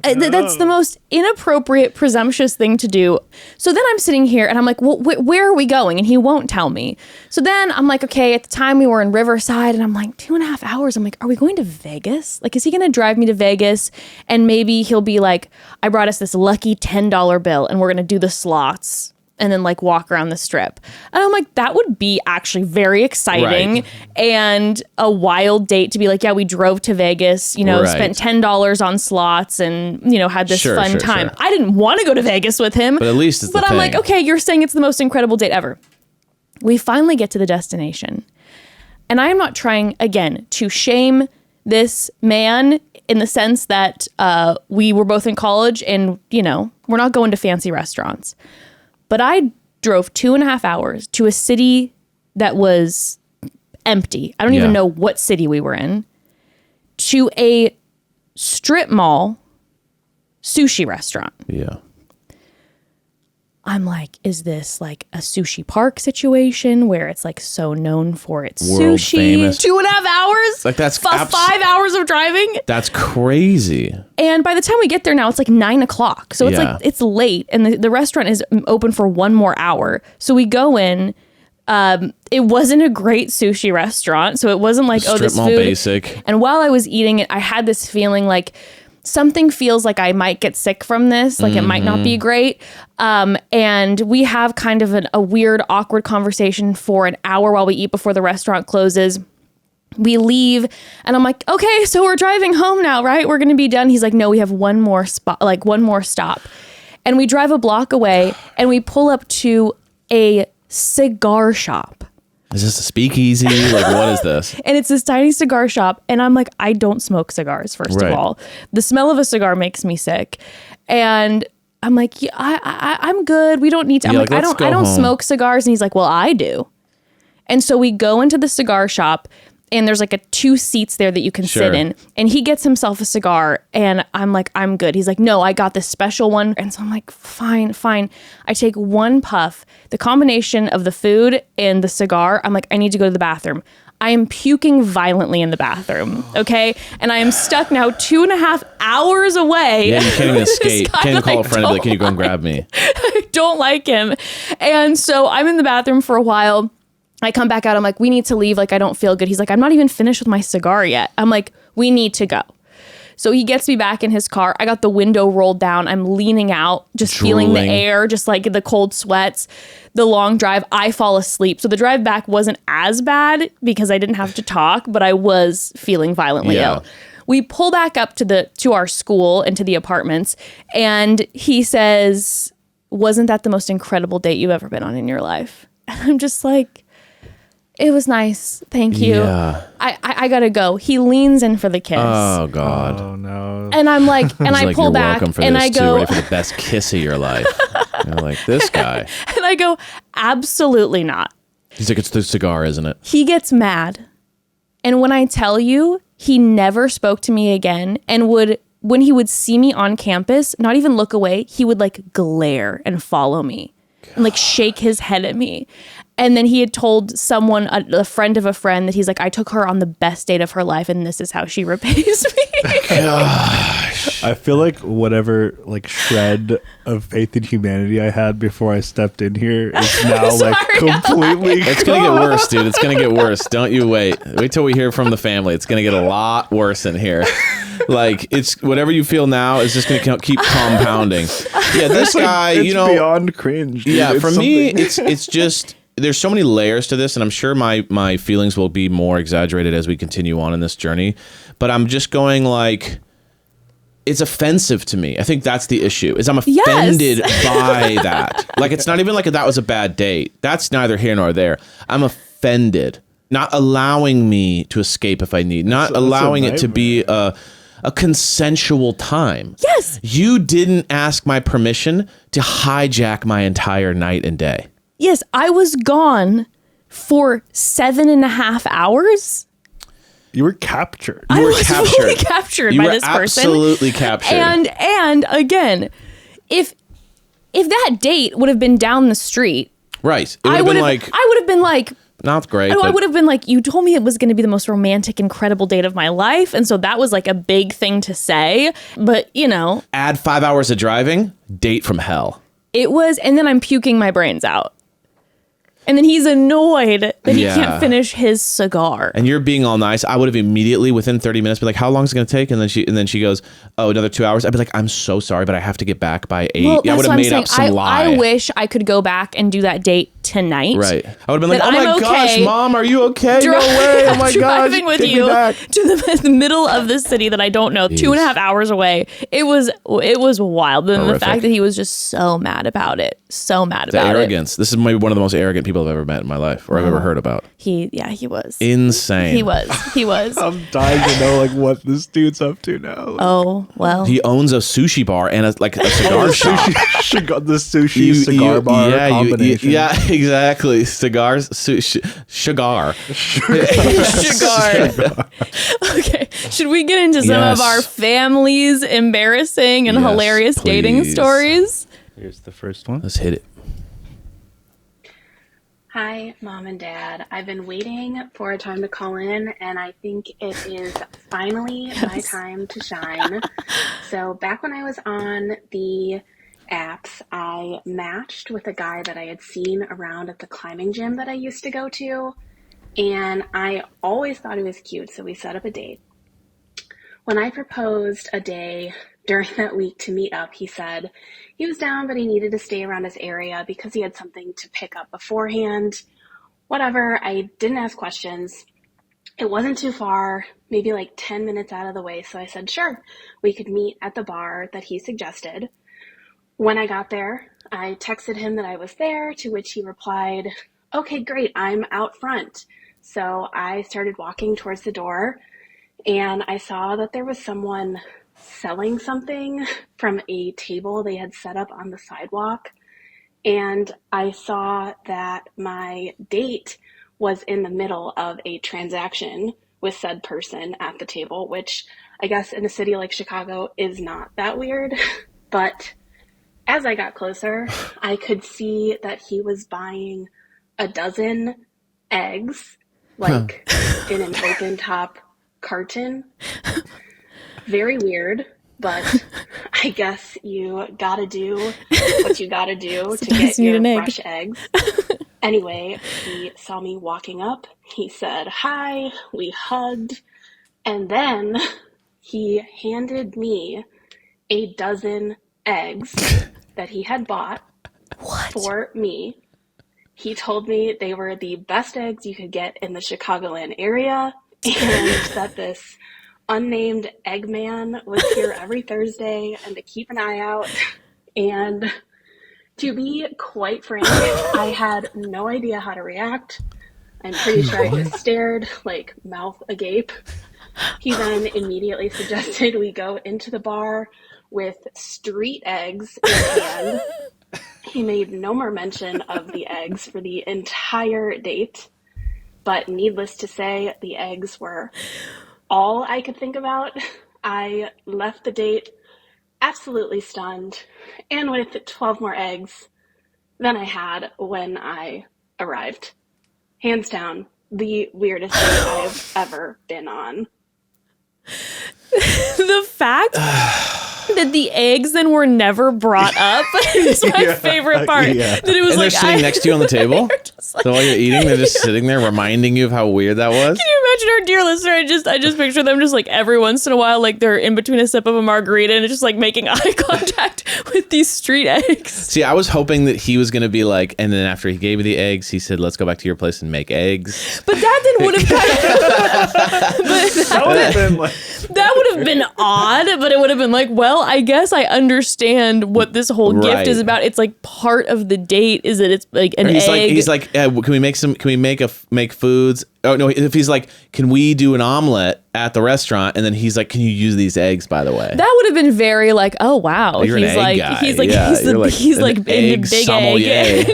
That's the most inappropriate, presumptuous thing to do. So then I'm sitting here and I'm like, well, where are we going? And he won't tell me. So then I'm like, okay, at the time we were in Riverside, and I'm like, 2.5 hours. I'm like, are we going to Vegas? Like, is he going to drive me to Vegas? And maybe he'll be like, I brought us this lucky $10 bill and we're going to do the slots and then like walk around the strip. And I'm like, that would be actually very exciting Right. and a wild date to be like, yeah, we drove to Vegas, Right. spent $10 on slots and, had this Sure, fun sure, time. sure. I didn't want to go to Vegas with him. But at least it's the But I'm like, thing. okay, you're saying it's the most incredible date ever. We finally get to the destination. And I am not trying, again, to shame this man in the sense that we were both in college and, we're not going to fancy restaurants. But I drove 2.5 hours to a city that was empty. I don't even know what city we were in. To a strip mall sushi restaurant. Yeah. I'm like, is this like a sushi park situation where it's like so known for its World sushi? famous. 2.5 hours? Like, that's 5 hours of driving? That's crazy. And by the time we get there now, it's like 9 o'clock. So it's Yeah. like, it's late. And the restaurant is open for one more hour. So we go in. It wasn't a great sushi restaurant. So it wasn't like, Strip this mall food. basic. And while I was eating it, I had this feeling like something feels like I might get sick from this. Like it might not be great. And we have kind of a weird, awkward conversation for an hour while we eat before the restaurant closes. We leave and I'm like, okay, so we're driving home now, right? We're going to be done. He's like, no, we have one more spot, like one more stop. And we drive a block away and we pull up to a cigar shop. Is this a speakeasy? Like, what is this? And it's this tiny cigar shop. And I'm like, I don't smoke cigars, first Right. of all. The smell of a cigar makes me sick. And I'm like, yeah, I'm good. We don't need to. I'm Yeah, like, like, I let's don't go home. smoke cigars. And he's like, well, I do. And so we go into the cigar shop and there's like 2 seats there that you can Sure. sit in. And he gets himself a cigar and I'm like, I'm good. He's like, no, I got this special one. And so I'm like, fine. I take one puff. The combination of the food and the cigar, I'm like, I need to go to the bathroom. I am puking violently in the bathroom. Okay. And I am stuck now 2.5 hours away. Yeah, you can't even This escape. guy Can't even call a I friend and be like, don't can you go and grab me? I don't like him. And so I'm in the bathroom for a while. I come back out. I'm like, we need to leave. Like, I don't feel good. He's like, I'm not even finished with my cigar yet. I'm like, we need to go. So he gets me back in his car. I got the window rolled down. I'm leaning out, just feeling the Drooling. air, just like the cold sweats, the long drive. I fall asleep. So the drive back wasn't as bad because I didn't have to talk, but I was feeling violently Yeah. ill. We pull back up to our school and to the apartments. And he says, wasn't that the most incredible date you've ever been on in your life? And I'm just like, it was nice. Thank you. Yeah. I gotta go. He leans in for the kiss. Oh, God. Oh no. And I'm like, and He's I like, pull you're back welcome for and this I too. go, Ready for the best kiss of your life. You're like, this guy. and I go, absolutely not. He's like, it's the cigar, isn't it? He gets mad. And when I tell you, he never spoke to me again and when he would see me on campus, not even look away, he would like glare and follow me. and like shake his head at me. And then he had told someone, a friend of a friend, that he's like, I took her on the best date of her life, and this is how she repays me. Gosh. I feel like whatever like shred of faith in humanity I had before I stepped in here is now like completely. It's gonna get worse, dude. It's gonna get worse. Don't you wait. Wait till we hear from the family. It's gonna get a lot worse in here. Like, it's whatever you feel now is just gonna keep compounding. Yeah, this guy, it's you know, beyond cringe. Dude. yeah. It's For me, something- it's just. There's so many layers to this, and I'm sure my feelings will be more exaggerated as we continue on in this journey. But I'm just going like, it's offensive to me. I think that's the issue. Is I'm offended by that. Like, it's not even like that was a bad date. That's neither here nor there. I'm offended. Not allowing me to escape if I need. Not allowing it to be a consensual time. Yes. You didn't ask my permission to hijack my entire night and day. Yes, I was gone for 7.5 hours. You were captured. I was captured. fully captured by this person. Absolutely captured. And again, if that date would have been down the street, right. It would have been like, I would have been like, not great. I But would have been like, you told me it was going to be the most romantic, incredible date of my life. And so that was like a big thing to say. But, you know, add 5 hours of driving, date from hell. it was, and then I'm puking my brains out. And then he's annoyed that he Yeah. can't finish his cigar. And you're being all nice. I would have immediately, within 30 minutes, been like, how long is it going to take? And then she goes, oh, another 2 hours. I'd be like, I'm so sorry, but I have to get back by 8. Well, Yeah, I that's would what have I'm made saying. up some lie. I wish I could go back and do that date tonight. Right. I would have been like, That oh my I'm gosh, okay. Mom, are you okay? No way. Oh my gosh. Driving with take me you back. to the middle of the city that I don't know, 2.5 hours away. It was wild. And the Horrific. fact that he was just so mad about it. So mad The about arrogance. This is maybe one of the most arrogant people I've ever met in my life, or I've ever heard about. it. He was. Insane. He was. I'm dying to know like what this dude's up to now. Oh, well. He owns a sushi bar and a cigar shop. The sushi cigar bar combination. Yeah, exactly. Cigars, cigar. Cigar. Okay. Should we get into some Yes. of our family's embarrassing and Yes, hilarious dating please. stories? Here's the first one. Let's hit it. Hi, Mom and Dad. I've been waiting for a time to call in, and I think it is finally my time to shine. So back when I was on the apps, I matched with a guy that I had seen around at the climbing gym that I used to go to, and I always thought he was cute, so we set up a date. When I proposed a day during that week to meet up, he said he was down, but he needed to stay around his area because he had something to pick up beforehand. Whatever, I didn't ask questions. It wasn't too far, maybe like 10 minutes out of the way, so I said, sure, we could meet at the bar that he suggested. When I got there, I texted him that I was there, to which he replied, okay, great, I'm out front. So I started walking towards the door, and I saw that there was someone selling something from a table they had set up on the sidewalk. And I saw that my date was in the middle of a transaction with said person at the table, which I guess in a city like Chicago is not that weird. But as I got closer, I could see that he was buying a dozen eggs, like in an open top carton. Very weird, but I guess you gotta do what you gotta do to get your fresh eggs. Anyway, he saw me walking up. He said hi, we hugged, and then he handed me a dozen eggs that he had bought for me. He told me they were the best eggs you could get in the Chicagoland area, and that this unnamed Eggman was here every Thursday and to keep an eye out. And to be quite frank, I had no idea how to react. I'm pretty sure I just stared, like mouth agape. He then immediately suggested we go into the bar with street eggs in hand. He made no more mention of the eggs for the entire date. But needless to say, the eggs were all I could think about. I left the date absolutely stunned, and with 12 more eggs than I had when I arrived. Hands down, the weirdest date I've ever been on. The fact that the eggs then were never brought up is my favorite part. Yeah. That it was And like they're sitting next to you on the table. just like, So while you're eating, they're just sitting there reminding you of how weird that was. can you imagine our dear listener? I just picture them just like every once in a while, like they're in between a sip of a margarita and just like making eye contact with these street eggs. See, I was hoping that he was going to be like, and then after he gave me the eggs, he said, "Let's go back to your place and make eggs." But that then would have That would have been like, that would have been odd, but it would have been like, well, I guess I understand what this whole gift Right. is about. It's like part of the date is that it's like an He's egg. like, can we make some? Can we make foods? Oh no! If he's like, can we do an omelet at the restaurant? And then he's like, can you use these eggs, by the way? That would have been very like, oh wow, You're an he's egg like, guy. he's like, Yeah, you're like he's an like egg into big sommelier. egg,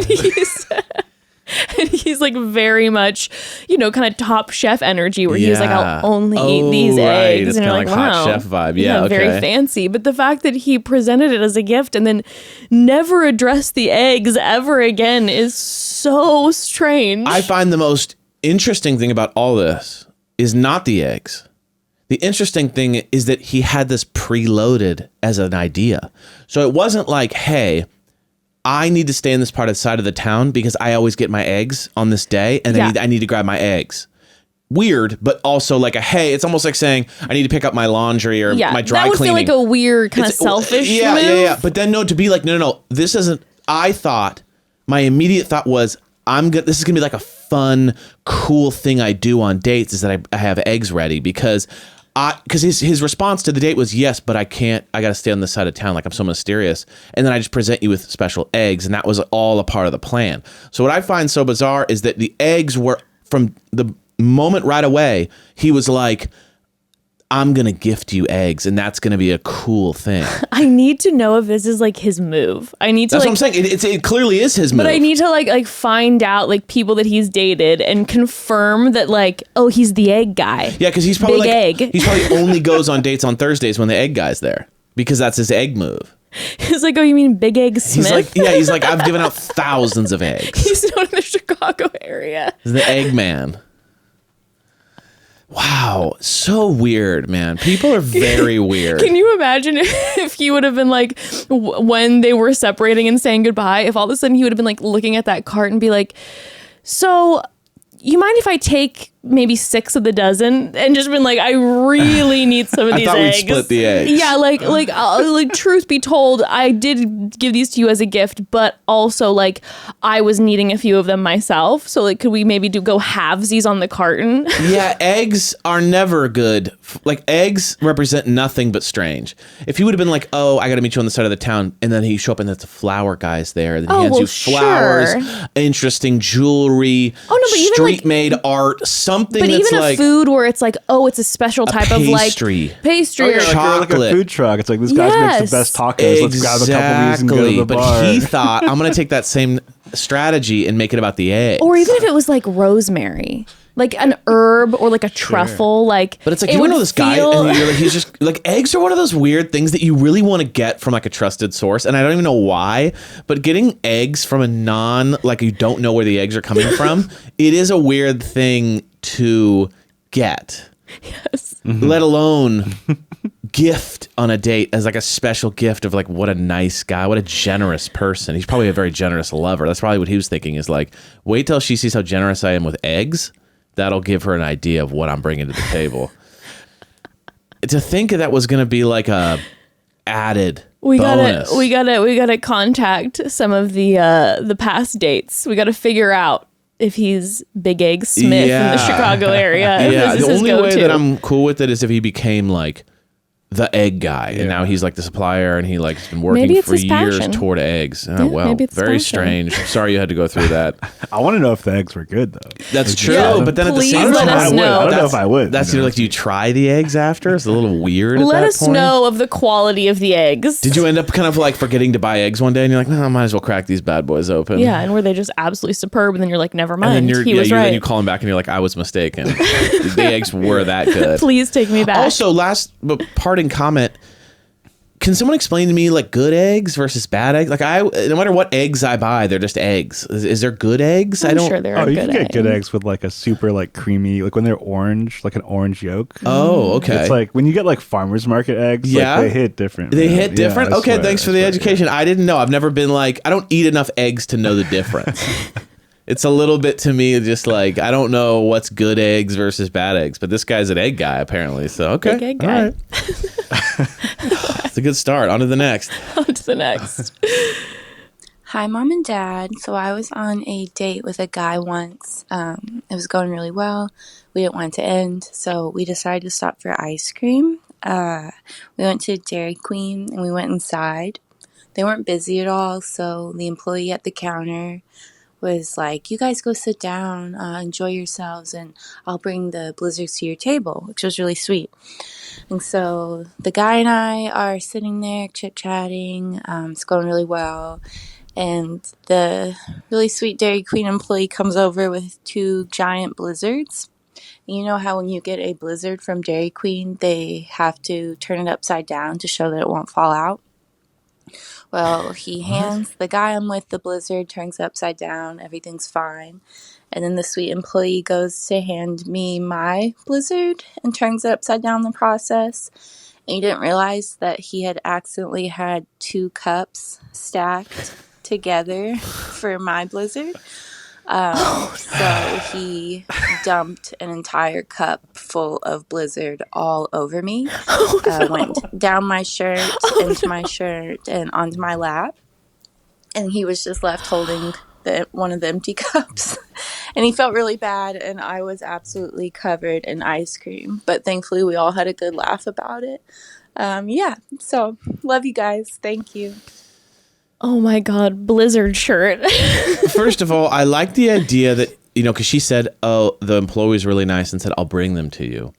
and he's like very much, kind of Top Chef energy where he's like, I'll only eat these right. eggs, It's and you're kinda like, like wow, Hot Chef vibe. Yeah, very okay. fancy. But the fact that he presented it as a gift and then never addressed the eggs ever again is so strange. I find the most interesting thing about all this is not the eggs. The interesting thing is that he had this preloaded as an idea. So it wasn't like, hey, I need to stay in this part of the side of the town because I always get my eggs on this day, and I need to grab my eggs. Weird, but also like hey, it's almost like saying I need to pick up my laundry or my dry that would cleaning. feel like a weird kind of selfish move. But then no, to be like no, this isn't. I thought my immediate thought was this is gonna be like a fun, cool thing I do on dates is that I have eggs ready because his response to the date was yes, but I can't. I got to stay on this side of town like I'm so mysterious. And then I just present you with special eggs, and that was all a part of the plan. So what I find so bizarre is that the eggs were from the moment right away. He was like, I'm going to gift you eggs, and that's going to be a cool thing. I need to know if this is like his move. I need to That's what I'm saying. It clearly is his move. But I need to like find out like people that he's dated and confirm that like, oh, he's the egg guy. Yeah, because he's probably Big egg. He's probably only goes on dates on Thursdays when the egg guy's there because that's his egg move. He's like, oh, you mean Big Egg Smith? He's like, I've given out thousands of eggs. He's known in the Chicago area. He's the egg man. Wow, so weird, man. People are very weird. Can you imagine if he would have been like, when they were separating and saying goodbye, if all of a sudden he would have been like looking at that cart and be like, so you mind if I take maybe 6 of the dozen, and just been like, I really need some of these I thought eggs. we'd split the eggs. Yeah, like truth be told, I did give these to you as a gift, but also like I was needing a few of them myself. So like, could we maybe go halvesies on the carton? Yeah, eggs are never good. Like, eggs represent nothing but strange. If he would have been like, oh, I got to meet you on the side of the town, and then he show up and that's the flower guy's there, and then he hands you flowers, interesting jewelry, Oh, no, but even, street-made art, something But that's even like a food where it's like, oh, it's a special type of like pastry. pastry oh, or yeah, like chocolate. a food truck. It's like this guy makes Yes. the best tacos. Let's grab a couple of these and go to the but bar. he thought, I'm going to take that same strategy and make it about the eggs. Or even if it was like rosemary, like an herb or like a truffle, like. But it's like, it you would know this guy, feel- and you're like, he's just like, eggs are one of those weird things that you really want to get from like a trusted source, and I don't even know why. But getting eggs from a like you don't know where the eggs are coming from, it is a weird thing to get. Yes. Let alone gift on a date as like a special gift of like, what a nice guy, what a generous person. He's probably a very generous lover. That's probably what he was thinking, is like, wait till she sees how generous I am with eggs. That'll give her an idea of what I'm bringing to the table. To think that was going to be like a added bonus. gotta contact some of the past dates. We gotta figure out if he's Big Egg Smith in the Chicago area. Yeah, This is the his only way go-to. that I'm cool with it is if he became like the egg guy, and now he's like the supplier, and he like has been working Maybe it's for his years passion. toward eggs. Oh, well, maybe it's very passion. strange. I'm sorry you had to go through that. I want to know if the eggs were good though. That's Like, true, Yeah. but then at the Please same let time, us know. I don't know if I would. That's you know? like, do you try the eggs after? It's a little weird. Let at that us point. know of the quality of the eggs. Did you end up kind of like forgetting to buy eggs one day, and you're like, no, I might as well crack these bad boys open? Yeah, and were they just absolutely superb? And then you're like, never And then mind. He was then right. you call him back, and you're like, I was mistaken. The eggs were that good. Please take me back. Also, last parting comment. Can someone explain to me like good eggs versus bad eggs? Like no matter what eggs I buy, they're just eggs. Is there good eggs? I'm sure there are you good can get eggs. good eggs with like a super like creamy, like when they're orange, like an orange yolk. Oh, okay. It's like when you get like farmers market eggs, Yeah. like, they hit different. They man. hit different? Yeah, I Okay, swear, thanks for I the swear, education. I didn't know. I've never been like, I don't eat enough eggs to know the difference. It's a little bit to me just like, I don't know what's good eggs versus bad eggs, but this guy's an egg guy apparently. So, okay. Big egg All guy. right. It's a good start. On to the next. On to the next. Hi, Mom and Dad. So I was on a date with a guy once. It was going really well. We didn't want it to end, so we decided to stop for ice cream. We went to Dairy Queen, and we went inside. They weren't busy at all, so the employee at the counter was like, you guys go sit down, enjoy yourselves, and I'll bring the blizzards to your table, which was really sweet. And so the guy and I are sitting there chit-chatting. It's going really well. And the really sweet Dairy Queen employee comes over with 2 giant blizzards. You know how when you get a blizzard from Dairy Queen, they have to turn it upside down to show that it won't fall out? Well, he hands the guy I'm with the blizzard, turns it upside down, everything's fine. And then the sweet employee goes to hand me my blizzard and turns it upside down in the process. And he didn't realize that he had accidentally had 2 cups stacked together for my blizzard. So he dumped an entire cup full of blizzard all over me. Went down my shirt, into my shirt, and onto my lap. And he was just left holding one of the empty cups. And he felt really bad, and I was absolutely covered in ice cream. But thankfully, we all had a good laugh about it. So love you guys. Thank you. Oh my God, blizzard shirt. First of all, I like the idea that, because she said, oh, the employee was really nice and said, I'll bring them to you,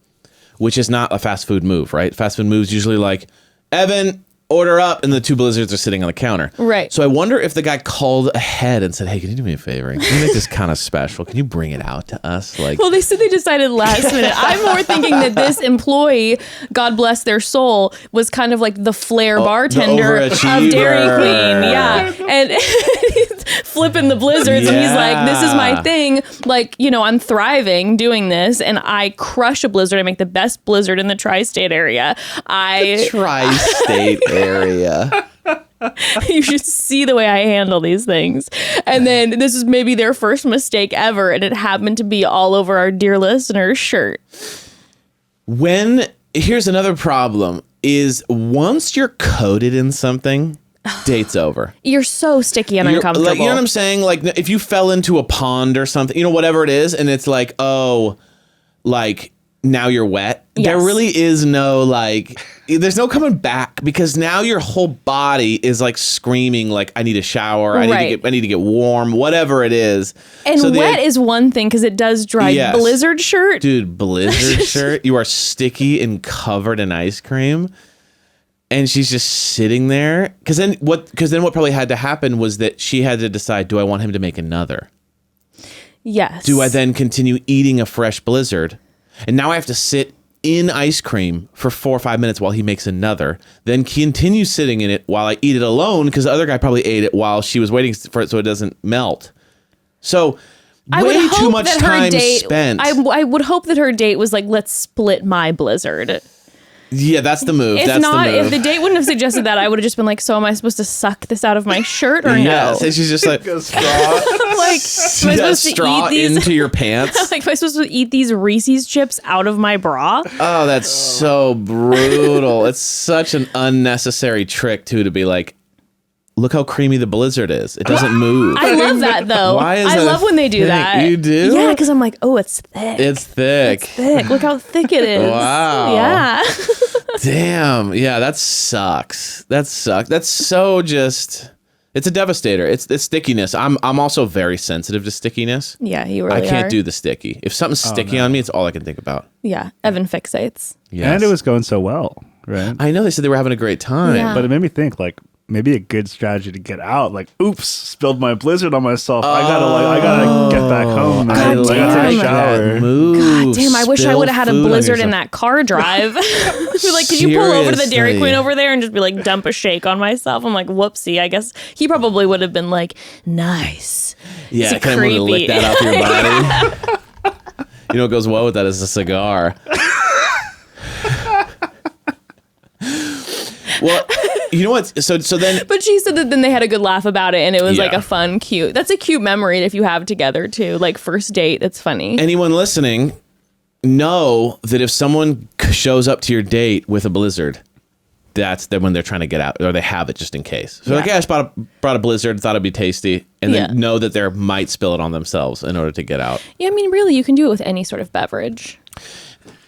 which is not a fast food move, right? Fast food moves usually like, Evan, order up, and the 2 blizzards are sitting on the counter. Right. So I wonder if the guy called ahead and said, hey, can you do me a favor? Can you make this kind of special? Can you bring it out to us? Like, Well, they said they decided last minute. I'm more thinking that this employee, God bless their soul, was kind of like the flair bartender of overachiever. Dairy Queen. Yeah. And he's flipping the blizzards and he's like, this is my thing. Like, I'm thriving doing this and I crush a blizzard. I make the best blizzard in the tri-state area. tri-state area. You should see the way I handle these things. And then this is maybe their first mistake ever, and it happened to be all over our dear listener's shirt. Here's another problem, is once you're coated in something, date's over. You're so sticky and uncomfortable. Like, you know what I'm saying? Like, if you fell into a pond or something, whatever it is, and it's like, oh, like, now you're wet. Yes. There really is no, like, there's no coming back, because now your whole body is like screaming, like, I need a shower, I need to get warm, whatever it is. And So wet is one thing because it does dry. Yes. Blizzard shirt. Dude, blizzard shirt, you are sticky and covered in ice cream. And she's just sitting there. Because then what probably had to happen was that she had to decide, do I want him to make another? Yes. Do I then continue eating a fresh blizzard? And now I have to sit in ice cream for 4 or 5 minutes while he makes another, then continue sitting in it while I eat it alone, because the other guy probably ate it while she was waiting for it so it doesn't melt. So way too much time spent. I would hope that her date was like, let's split my blizzard. Yeah, that's the move. If That's not, the move. if the date wouldn't have suggested that, I would have just been like, so am I supposed to suck this out of my shirt or Yes, no? and she's just like, A straw. Like, am I supposed to straw eat these? into your pants. Like, am I supposed to eat these Reese's chips out of my bra? Oh, that's so brutal. It's such an unnecessary trick, too, to be like, look how creamy the blizzard is. It doesn't move. I love that though. Why is I that love a when they do thing? that. You do? Yeah, because I'm like, oh, it's thick. It's thick. Thick. Look how thick it is. Wow. Yeah. Damn. Yeah, that sucks. That sucks. That's so just... It's a devastator. It's stickiness. I'm also very sensitive to stickiness. Yeah, you really I can't are. do the sticky. If something's sticky on me, it's all I can think about. Yeah, Evan fixates. Yes. And it was going so well, right? I know they said they were having a great time. Yeah. But it made me think, like, maybe a good strategy to get out. Like, oops, spilled my blizzard on myself. I gotta get back home. Man. God I gotta take a damn. shower. Move. God damn, I wish I would have had a Spill food on blizzard in yourself. that car drive. Be like, can you pull over to the Dairy Seriously. Queen over there and just be like, dump a shake on myself? I'm like, whoopsie. I guess he probably would have been like, nice. Yeah, It's kind of want to lick creepy. that off your body. You know what goes well with that is a cigar. Well, you know what? So then, But she said that then they had a good laugh about it, and it was like Yeah. a fun, cute. That's a cute memory if you have together too. Like first date, it's funny. anyone listening, know that if someone shows up to your date with a blizzard, that's then when they're trying to get out, or they have it just in case. So like, Yeah. I just brought a blizzard, thought it'd be tasty, and then Yeah. know that they might spill it on themselves in order to get out. Yeah, I mean, really, you can do it with any sort of beverage.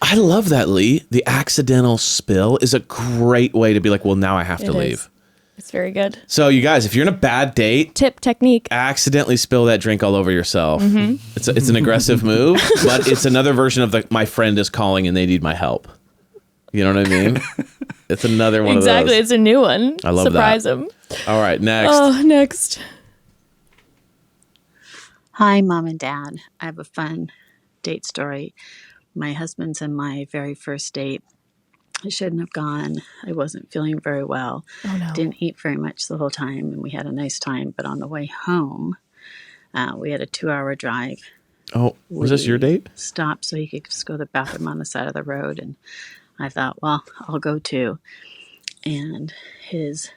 I love that, Lee. The accidental spill is a great way to be like, well, now I have to It leave. is. It's very good. So you guys, if you're in a bad date, Tip technique. accidentally spill that drink all over yourself. Mm-hmm. It's an aggressive move, but it's another version of my friend is calling and they need my help. You know what I mean? It's another one Exactly. of those. It's a new one. I love Surprise that. him. All right, next. Oh, next. Hi, Mom and Dad. I have a fun date story. My husband's in my very first date. I shouldn't have gone. I wasn't feeling very well. Oh, no. Didn't eat very much the whole time, and we had a nice time. But on the way home, we had a 2-hour drive. Oh, was this your date? Stopped so he could just go to the bathroom on the side of the road. And I thought, well, I'll go too. And his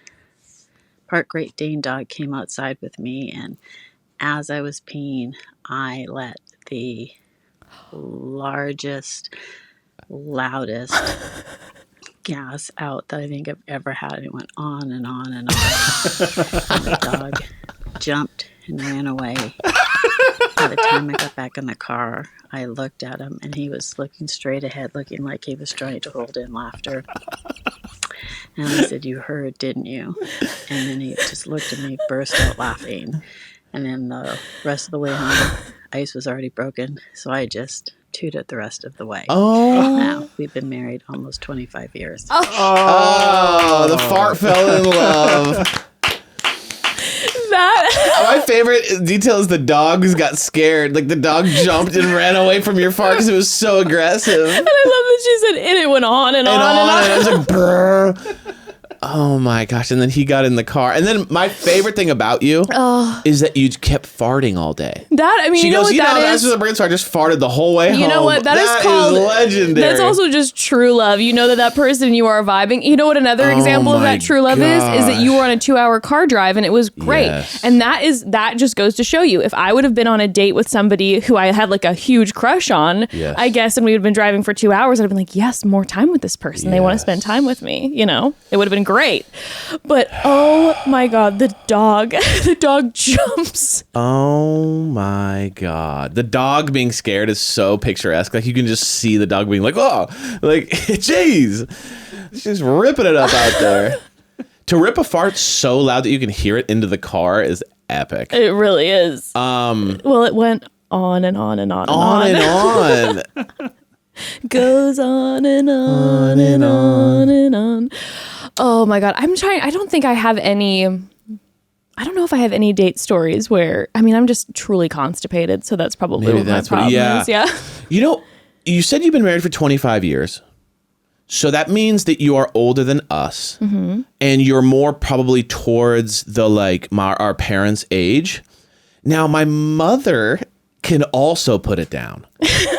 part Great Dane dog came outside with me. And as I was peeing, I let the largest, loudest gas out that I think I've ever had. It went on and on and on. And the dog jumped and ran away. By the time I got back in the car, I looked at him and he was looking straight ahead, looking like he was trying to hold in laughter. And I said, "You heard, didn't you?" And then he just looked at me, burst out laughing. And then the rest of the way home, ice was already broken, so I just tooted the rest of the way. Oh. Now, we've been married almost 25 years. Oh, the fart fell in love. That. My favorite detail is the dogs got scared. Like the dog jumped and ran away from your fart because it was so aggressive. And I love that she said, and it went on and on and on. And it was like, brr. Oh my gosh. And then he got in the car. And then my favorite thing about you is that you kept farting all day. That, I mean, She you know goes, what you know, that that's is? the brain, so I just farted the whole way home. You know what? That is called legendary. That's also just true love. You know that person you are vibing. You know what another example of my that true love is that you were on a 2-hour car drive and it was great. Yes. And that just goes to show you, if I would have been on a date with somebody who I had like a huge crush on, Yes. I guess, and we would have been driving for 2 hours, I'd have been like, yes, more time with this person. They want to Yes. spend time with me. You know, it would have been great. But oh my God, the dog, the dog jumps. Oh my God. The dog being scared is so picturesque. Like you can just see the dog being like, oh, like, jeez. She's ripping it up out there. To rip a fart so loud that you can hear it into the car is epic. It really is. Well, it went on and on and on and On and on. goes on and on and on and on. Oh my God. I don't think I have any. I don't know if I have any date stories where, I mean, I'm just truly constipated. So that's probably Maybe what that's my what- problem yeah. is. Yeah. You know, you said you've been married for 25 years. So that means that you are older than us. Mm-hmm. And you're more probably towards the our parents' age. Now, my mother can also put it down.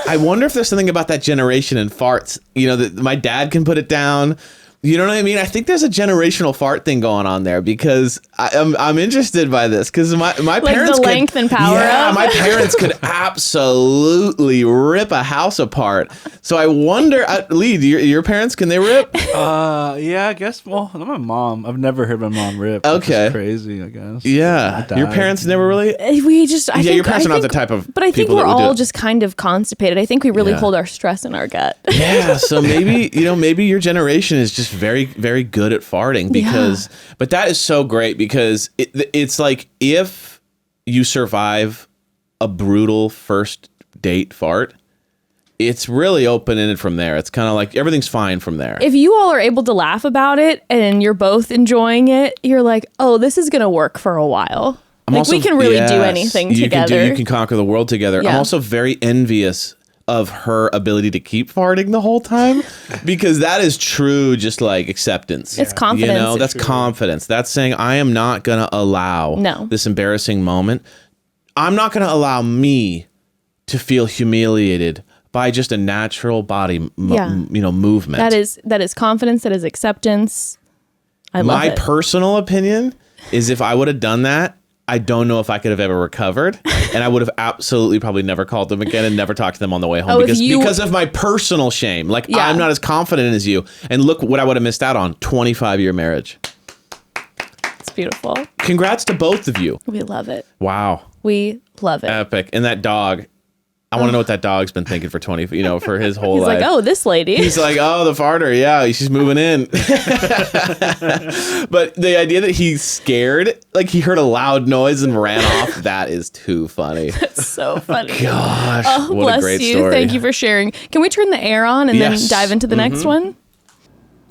I wonder if there's something about that generation and farts, you know, that my dad can put it down. You know what I mean? I think there's a generational fart thing going on there because I'm interested by this because my parents the could, length and power yeah, of? my parents could absolutely rip a house apart. So I wonder, Lee, do your parents, can they rip? Yeah, I guess. Well, not my mom. I've never heard my mom rip. which is Okay. crazy, I guess. Yeah, My your dad. parents never really. We just, I think, your parents I are not think- the type of But I think people that we're would do all it. just kind of constipated. I think we really Yeah. hold our stress in our gut. Yeah, so maybe your generation is just very, very good at farting because, but that is so great because it's like if you survive a brutal first date fart, it's really open-ended from there. It's kind of like everything's fine from there. If you all are able to laugh about it and you're both enjoying it, you're like, oh, this is going to work for a while. We can really do anything together. You can conquer the world together. Yeah. I'm also very envious of her ability to keep farting the whole time, because that is true, just like acceptance. It's confidence. That's confidence. That's saying, I am not going to allow this embarrassing moment. I'm not going to allow me to feel humiliated by just a natural body movement. That is confidence. That is acceptance. I love it. My personal opinion is, if I would have done that, I don't know if I could have ever recovered, and I would have absolutely probably never called them again and never talked to them on the way home because of my personal shame. I'm not as confident as you, and look what I would have missed out on. 25-year marriage. It's beautiful. Congrats to both of you. We love it. Wow. We love it. Epic. And that dog. I want to know what that dog's been thinking for for his whole life. He's like, oh, this lady. He's like, oh, the farter. Yeah, she's moving in. But the idea that he's scared, like he heard a loud noise and ran off, that is too funny. That's so funny. Gosh, oh, what bless a great you. story. Thank you for sharing. Can we turn the air on and then dive into the next one?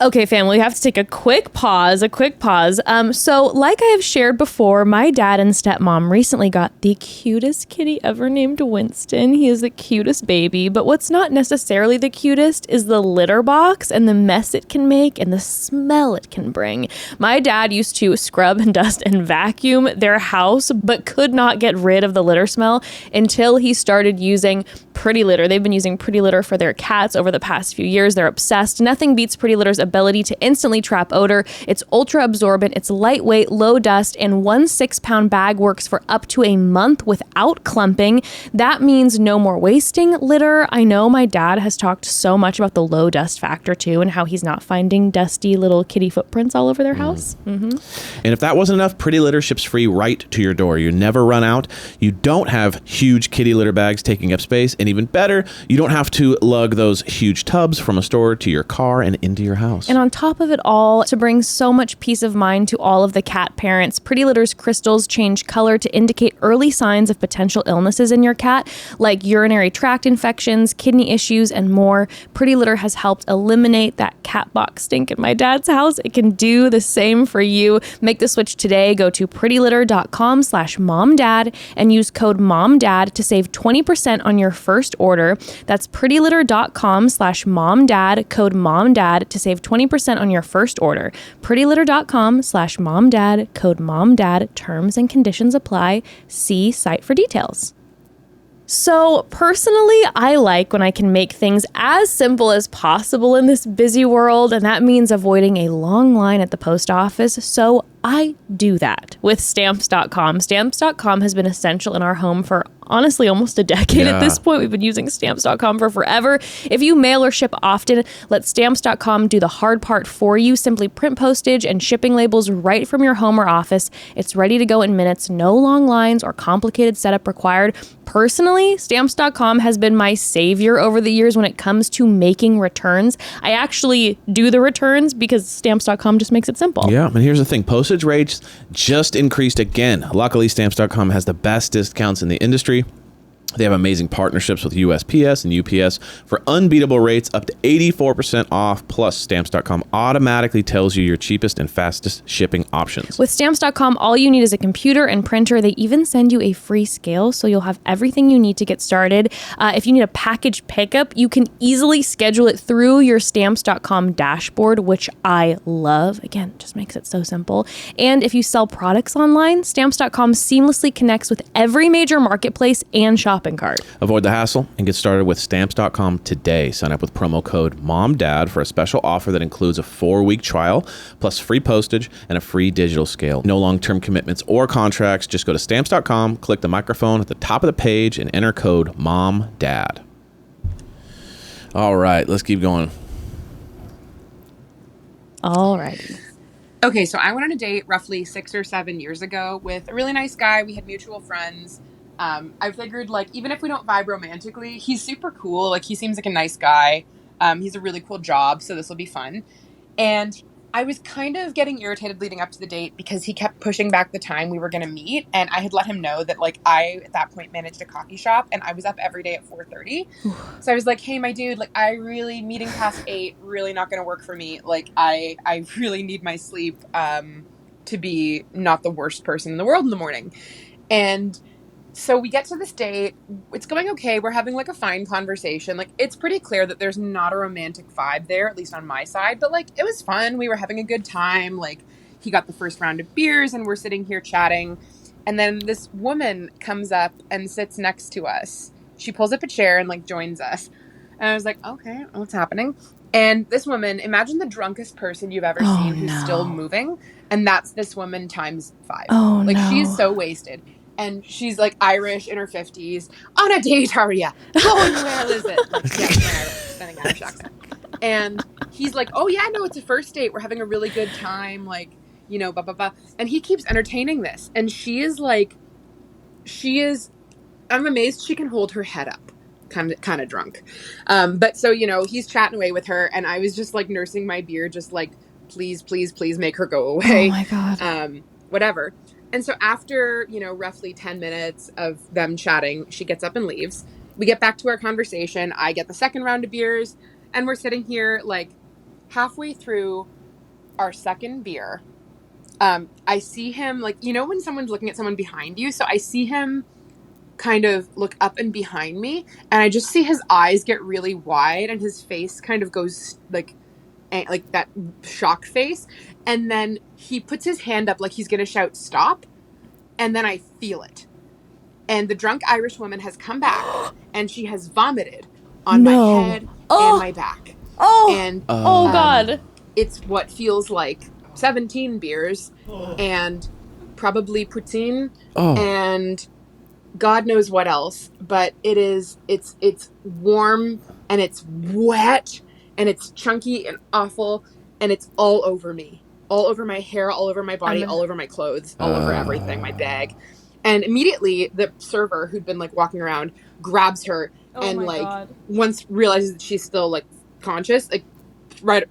Okay, family, we have to take a quick pause. So, like I have shared before, my dad and stepmom recently got the cutest kitty ever named Winston. He is the cutest baby, but what's not necessarily the cutest is the litter box and the mess it can make and the smell it can bring. My dad used to scrub and dust and vacuum their house, but could not get rid of the litter smell until he started using Pretty Litter. They've been using Pretty Litter for their cats over the past few years. They're obsessed. Nothing beats Pretty Litter's ability to instantly trap odor. It's ultra absorbent, it's lightweight, low dust, and 1 6-pound bag works for up to a month without clumping. That means no more wasting litter. I know my dad has talked so much about the low dust factor too, and how he's not finding dusty little kitty footprints all over their house. And if that wasn't enough, Pretty Litter ships free right to your door. You never run out. You don't have huge kitty litter bags taking up space, and even better, you don't have to lug those huge tubs from a store to your car and into your house. And on top of it all, to bring so much peace of mind to all of the cat parents, Pretty Litter's crystals change color to indicate early signs of potential illnesses in your cat, like urinary tract infections, kidney issues, and more. Pretty Litter has helped eliminate that cat box stink in my dad's house. It can do the same for you. Make the switch today. Go to prettylitter.com/momdad and use code MOMDAD to save 20% on your first order. That's prettylitter.com/momdad, code MOMDAD to save 20% on your first order. prettylitter.com/momdad, code MOMDAD. Terms and conditions apply. See site for details. So personally, I like when I can make things as simple as possible in this busy world, and that means avoiding a long line at the post office. So I do that with Stamps.com. Stamps.com has been essential in our home for honestly almost a decade at this point. We've been using Stamps.com for forever. If you mail or ship often, let Stamps.com do the hard part for you. Simply print postage and shipping labels right from your home or office. It's ready to go in minutes. No long lines or complicated setup required. Personally, Stamps.com has been my savior over the years when it comes to making returns. I actually do the returns because Stamps.com just makes it simple. Yeah, and here's the thing. Postage rates just increased again. Luckily, Stamps.com has the best discounts in the industry. They have amazing partnerships with USPS and UPS for unbeatable rates up to 84% off. Plus, Stamps.com automatically tells you your cheapest and fastest shipping options. With Stamps.com, all you need is a computer and printer. They even send you a free scale, so you'll have everything you need to get started. If you need a package pickup, you can easily schedule it through your Stamps.com dashboard, which I love. Again, just makes it so simple. And if you sell products online, Stamps.com seamlessly connects with every major marketplace and shopping cart. Avoid the hassle and get started with Stamps.com today. Sign up with promo code MOMDAD for a special offer that includes a 4-week trial, plus free postage and a free digital scale. No long-term commitments or contracts. Just go to Stamps.com, click the microphone at the top of the page, and enter code MOMDAD. All right, let's keep going. All righty. Okay, so I went on a date roughly 6 or 7 years ago with a really nice guy. We had mutual friends. I figured, like, even if we don't vibe romantically, he's super cool. Like, he seems like a nice guy. He's a really cool job, so this will be fun. And I was kind of getting irritated leading up to the date because he kept pushing back the time we were going to meet. And I had let him know that, like, I, at that point, managed a coffee shop and I was up every day at 4:30. So I was like, hey, my dude, like, meeting past 8, really not going to work for me. Like, I really need my sleep to be not the worst person in the world in the morning. And so we get to this date. It's going okay. We're having like a fine conversation. Like, it's pretty clear that there's not a romantic vibe there, at least on my side. But like, it was fun. We were having a good time. Like, he got the first round of beers and we're sitting here chatting. And then this woman comes up and sits next to us. She pulls up a chair and like joins us. And I was like, okay, what's happening? And this woman, imagine the drunkest person you've ever seen who's still moving. And that's this woman times 5. Oh, like, no. she's so wasted. And she's like Irish in her 50s. On a date, are ya? Going well, is it? Like, yeah, spending Irish accent. And he's like, oh yeah, no, it's a first date. We're having a really good time. Like, you know, blah, blah, blah. And he keeps entertaining this. And she is, I'm amazed she can hold her head up. Kind of drunk. But so, you know, he's chatting away with her. And I was just like nursing my beer, just like, please, please, please make her go away. Oh my God. Whatever. And so after, you know, roughly 10 minutes of them chatting, she gets up and leaves. We get back to our conversation. I get the second round of beers and we're sitting here like halfway through our second beer. I see him, like, you know, when someone's looking at someone behind you. So I see him kind of look up and behind me and I just see his eyes get really wide and his face kind of goes like that shock face. And then he puts his hand up like he's going to shout stop. And then I feel it. And the drunk Irish woman has come back and she has vomited on my head and my back. And God. It's what feels like 17 beers and probably poutine and God knows what else. But it's warm and it's wet and it's chunky and awful and it's all over me. All over my hair, all over my body, all over my clothes, all over everything, my bag. And immediately the server who'd been like walking around grabs her and like once realizes that she's still like conscious, like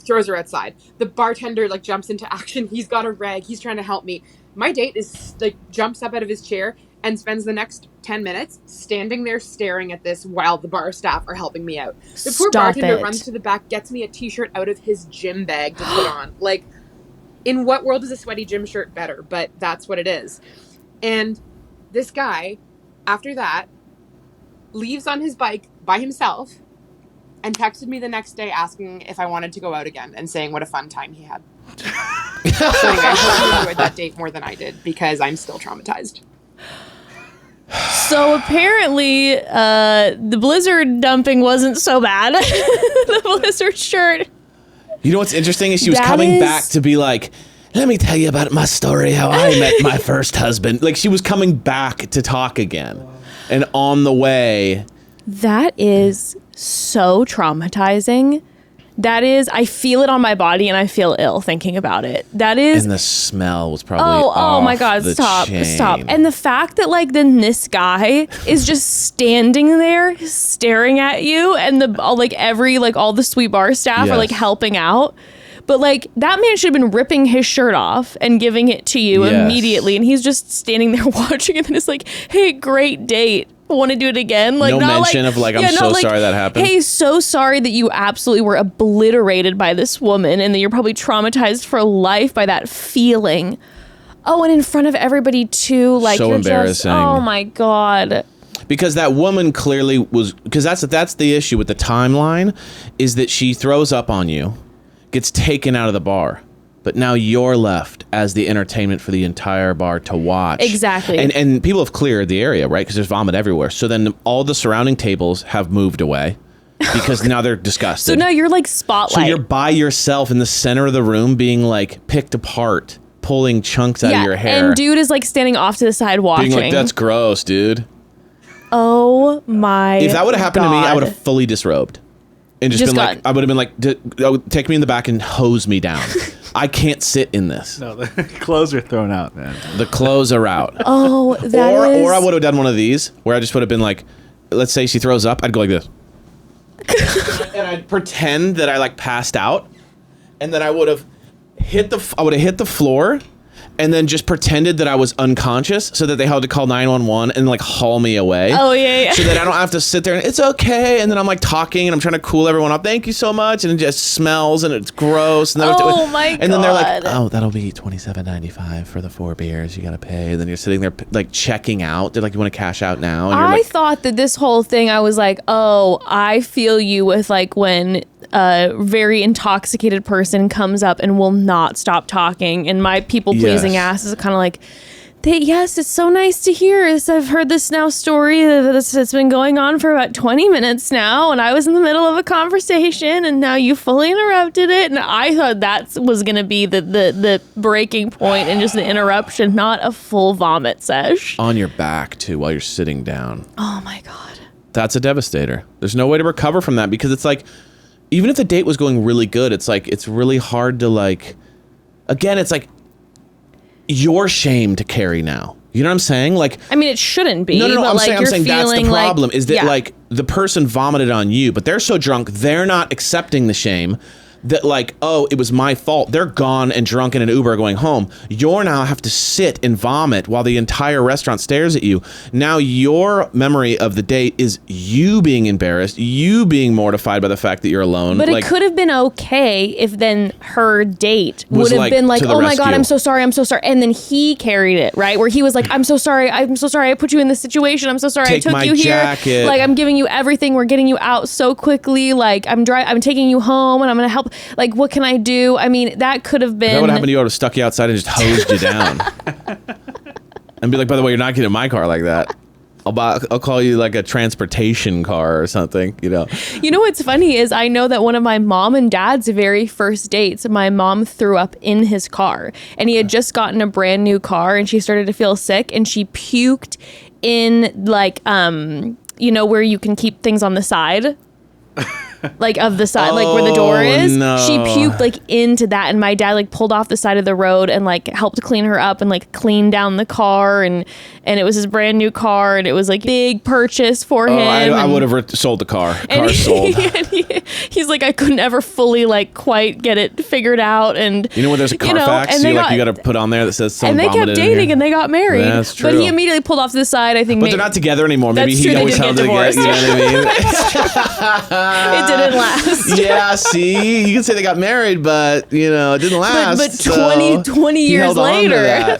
throws her outside. The bartender like jumps into action. He's got a rag. He's trying to help me. My date is like jumps up out of his chair and spends the next 10 minutes standing there staring at this while the bar staff are helping me out. The poor bartender runs to the back, gets me a t-shirt out of his gym bag to put on. Like, in what world is a sweaty gym shirt better? But that's what it is. And this guy, after that, leaves on his bike by himself and texted me the next day asking if I wanted to go out again and saying what a fun time he had. So anyway, I hope you enjoyed that date more than I did because I'm still traumatized. So apparently, the blizzard dumping wasn't so bad. The blizzard shirt. You know what's interesting is she was coming back to be like, let me tell you about my story, how I met my first husband. Like, she was coming back to talk again. And on the way. That is so traumatizing. That is, I feel it on my body and I feel ill thinking about it. That is. And the smell was probably oh my God, stop. And the fact that like then this guy is just standing there staring at you and all the sweet bar staff are like helping out. But like that man should have been ripping his shirt off and giving it to you immediately. And he's just standing there watching it and it's like, hey, great date. Want to do it again? Like, no not mention of like, I'm so sorry that happened. Hey, so sorry that you absolutely were obliterated by this woman and that you're probably traumatized for life by that feeling. Oh, and in front of everybody too. Like, so embarrassing. Oh my God. Because that woman clearly was, because that's the issue with the timeline, is that she throws up on you, gets taken out of the bar. But now you're left as the entertainment for the entire bar to watch. Exactly. And people have cleared the area, right? Because there's vomit everywhere. So then all the surrounding tables have moved away because now they're disgusted. So now you're like spotlight. So you're by yourself in the center of the room being like picked apart, pulling chunks out of your hair. And dude is like standing off to the side watching. Being like, that's gross, dude. Oh my God. If that would have happened to me, I would have fully disrobed. And just been like, I would have been like, take me in the back and hose me down. I can't sit in this. No, the clothes are thrown out, man. The clothes are out. Oh, or I would have done one of these where I just would have been like, let's say she throws up, I'd go like this. And I'd pretend that I like passed out. And then I would have hit the floor and then just pretended that I was unconscious so that they had to call 911 and like haul me away. Oh, yeah. So that I don't have to sit there and it's okay. And then I'm like talking and I'm trying to cool everyone up. Thank you so much. And it just smells and it's gross. And then And then they're like, oh, that'll be $27.95 for the 4 beers. You got to pay. And then you're sitting there like checking out. They're like, you want to cash out now? And I thought that this whole thing, I was like, oh, I feel you with like when a very intoxicated person comes up and will not stop talking, and my people pleasing ass is kind of like, yes, it's so nice to hear. I've heard this now story that's been going on for about 20 minutes now, and I was in the middle of a conversation, and now you fully interrupted it, and I thought that was going to be the breaking point and just the interruption, not a full vomit sesh. On your back, too, while you're sitting down. Oh, my God. That's a devastator. There's no way to recover from that because it's like, even if the date was going really good, it's like, it's really hard to like, again, it's like your shame to carry now. You know what I'm saying? Like, I mean, it shouldn't be. No, but I'm like, saying that's the problem is that like the person vomited on you, but they're so drunk, they're not accepting the shame that like, oh, it was my fault. They're gone and drunk in an Uber going home. You're now have to sit and vomit while the entire restaurant stares at you. Now your memory of the date is you being embarrassed, you being mortified by the fact that you're alone. But like, it could have been okay if then her date would have been like, oh my God, I'm so sorry. And then he carried it, right? Where he was like, I'm so sorry. I put you in this situation. I'm so sorry. I took you here. Like, I'm giving you everything. We're getting you out so quickly. Like, I'm taking you home and I'm going to help. Like, what can I do? I mean, that could have been. That would happen to you. I would have stuck you outside and just hosed you down. And be like, by the way, you're not getting in my car like that. I'll call you like a transportation car or something, you know. You know what's funny is I know that one of my mom and dad's very first dates, my mom threw up in his car. And he had just gotten a brand new car and she started to feel sick and she puked in like, you know, where you can keep things on the side. Like of the side, like where the door is. No. She puked like into that, and my dad like pulled off the side of the road and like helped clean her up and like clean down the car, and it was his brand new car, and it was like big purchase for him. I would have sold the car. Car sold. He's like, I couldn't ever fully like quite get it figured out, and you know when there's a Carfax, you got to put on there that says someone and they kept dating and they got married. That's true. But he immediately pulled off to the side. I think, but they're not together anymore. Maybe he always held it together. You know what I mean? It didn't last. Yeah, see, you can say they got married, but you know, it didn't last. But 20 years later.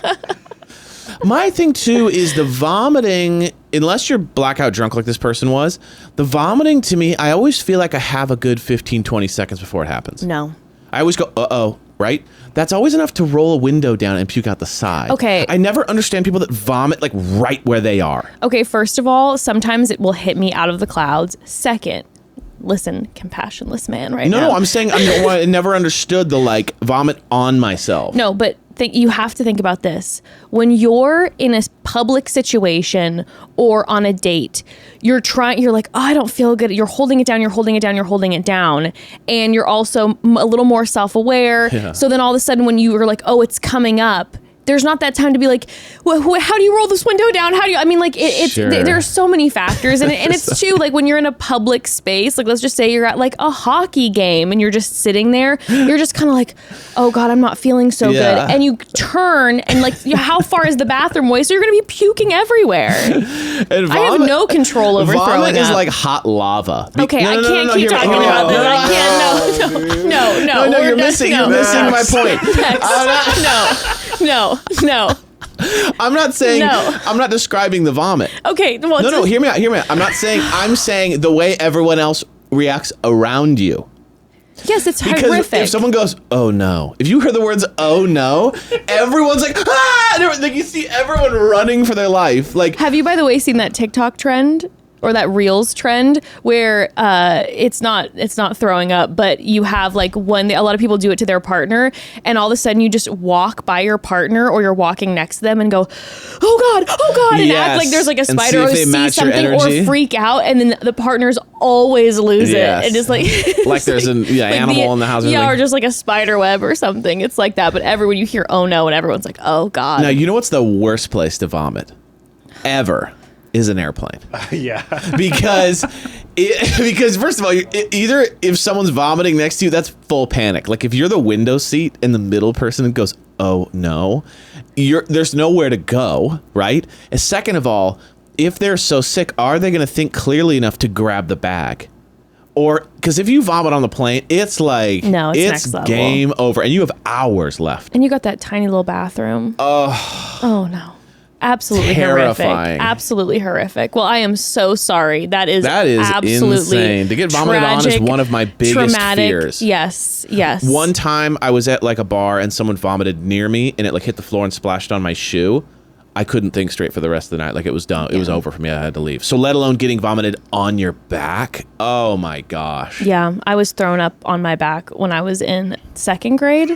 My thing too is the vomiting, unless you're blackout drunk like this person was, the vomiting to me, I always feel like I have a good 15, 20 seconds before it happens. No. I always go, uh-oh, right? That's always enough to roll a window down and puke out the side. Okay. I never understand people that vomit like right where they are. Okay, first of all, sometimes it will hit me out of the clouds. Second, listen, compassionless man now. No, I'm saying I never understood the like vomit on myself. No, but you have to think about this. When you're in a public situation or on a date, you're like, oh, I don't feel good. You're holding it down, and you're also a little more self-aware. Yeah. So then all of a sudden when you are like, oh, it's coming up, there's not that time to be like, well, how do you roll this window down? How do you, I mean, like, it's Sure. There's so many factors. And it's too, like, when you're in a public space, like, let's just say you're at, like, a hockey game and you're just sitting there, you're just kind of like, oh, God, I'm not feeling so good. And you turn and, like, how far is the bathroom away? So you're going to be puking everywhere. And I have no control over throwing vomit is up. like hot lava. Okay, I can't keep talking about this. I can't. No. You're missing my point. No. I'm not saying. No. I'm not describing the vomit. Okay. Well, No. Hear me out. I'm not saying. I'm saying the way everyone else reacts around you. Yes, it's Because horrific. if someone goes, oh no, if you hear the words, oh no, everyone's like, ah! And like you see everyone running for their life. Like, have you, by the way, seen that TikTok trend? Or that Reels trend where it's not throwing up, but you have like a lot of people do it to their partner, and all of a sudden you just walk by your partner or you're walking next to them and go, oh God, and act like there's like a spider or see something or freak out, and then the partners always lose it. And just like like there's an animal in the house. Yeah, or just like a spider web or something. It's like that. But everyone, you hear oh no, and everyone's like, oh God. Now, you know what's the worst place to vomit ever? Is an airplane. Yeah. Because Because first of all, either if someone's vomiting next to you, that's full panic. Like if you're the window seat and the middle person goes, oh no, there's nowhere to go, right? And second of all, if they're so sick, are they going to think clearly enough to grab the bag? Or because if you vomit on the plane, it's like no, it's next level. Game over, and you have hours left. And you got that tiny little bathroom. Oh no. Absolutely terrifying. Horrific. Absolutely horrific. Well, I am so sorry. That is absolutely insane. To get vomited on is one of my biggest fears. Yes. One time I was at like a bar and someone vomited near me and it like hit the floor and splashed on my shoe. I couldn't think straight for the rest of the night. Like it was done. It was over for me. I had to leave. So let alone getting vomited on your back. Oh my gosh. Yeah. I was thrown up on my back when I was in 2nd grade.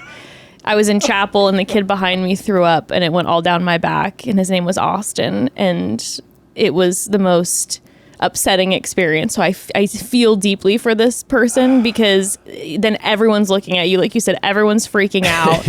I was in chapel and the kid behind me threw up and it went all down my back, and his name was Austin, and it was the most upsetting experience. So I feel deeply for this person, because then everyone's looking at you. Like you said, everyone's freaking out.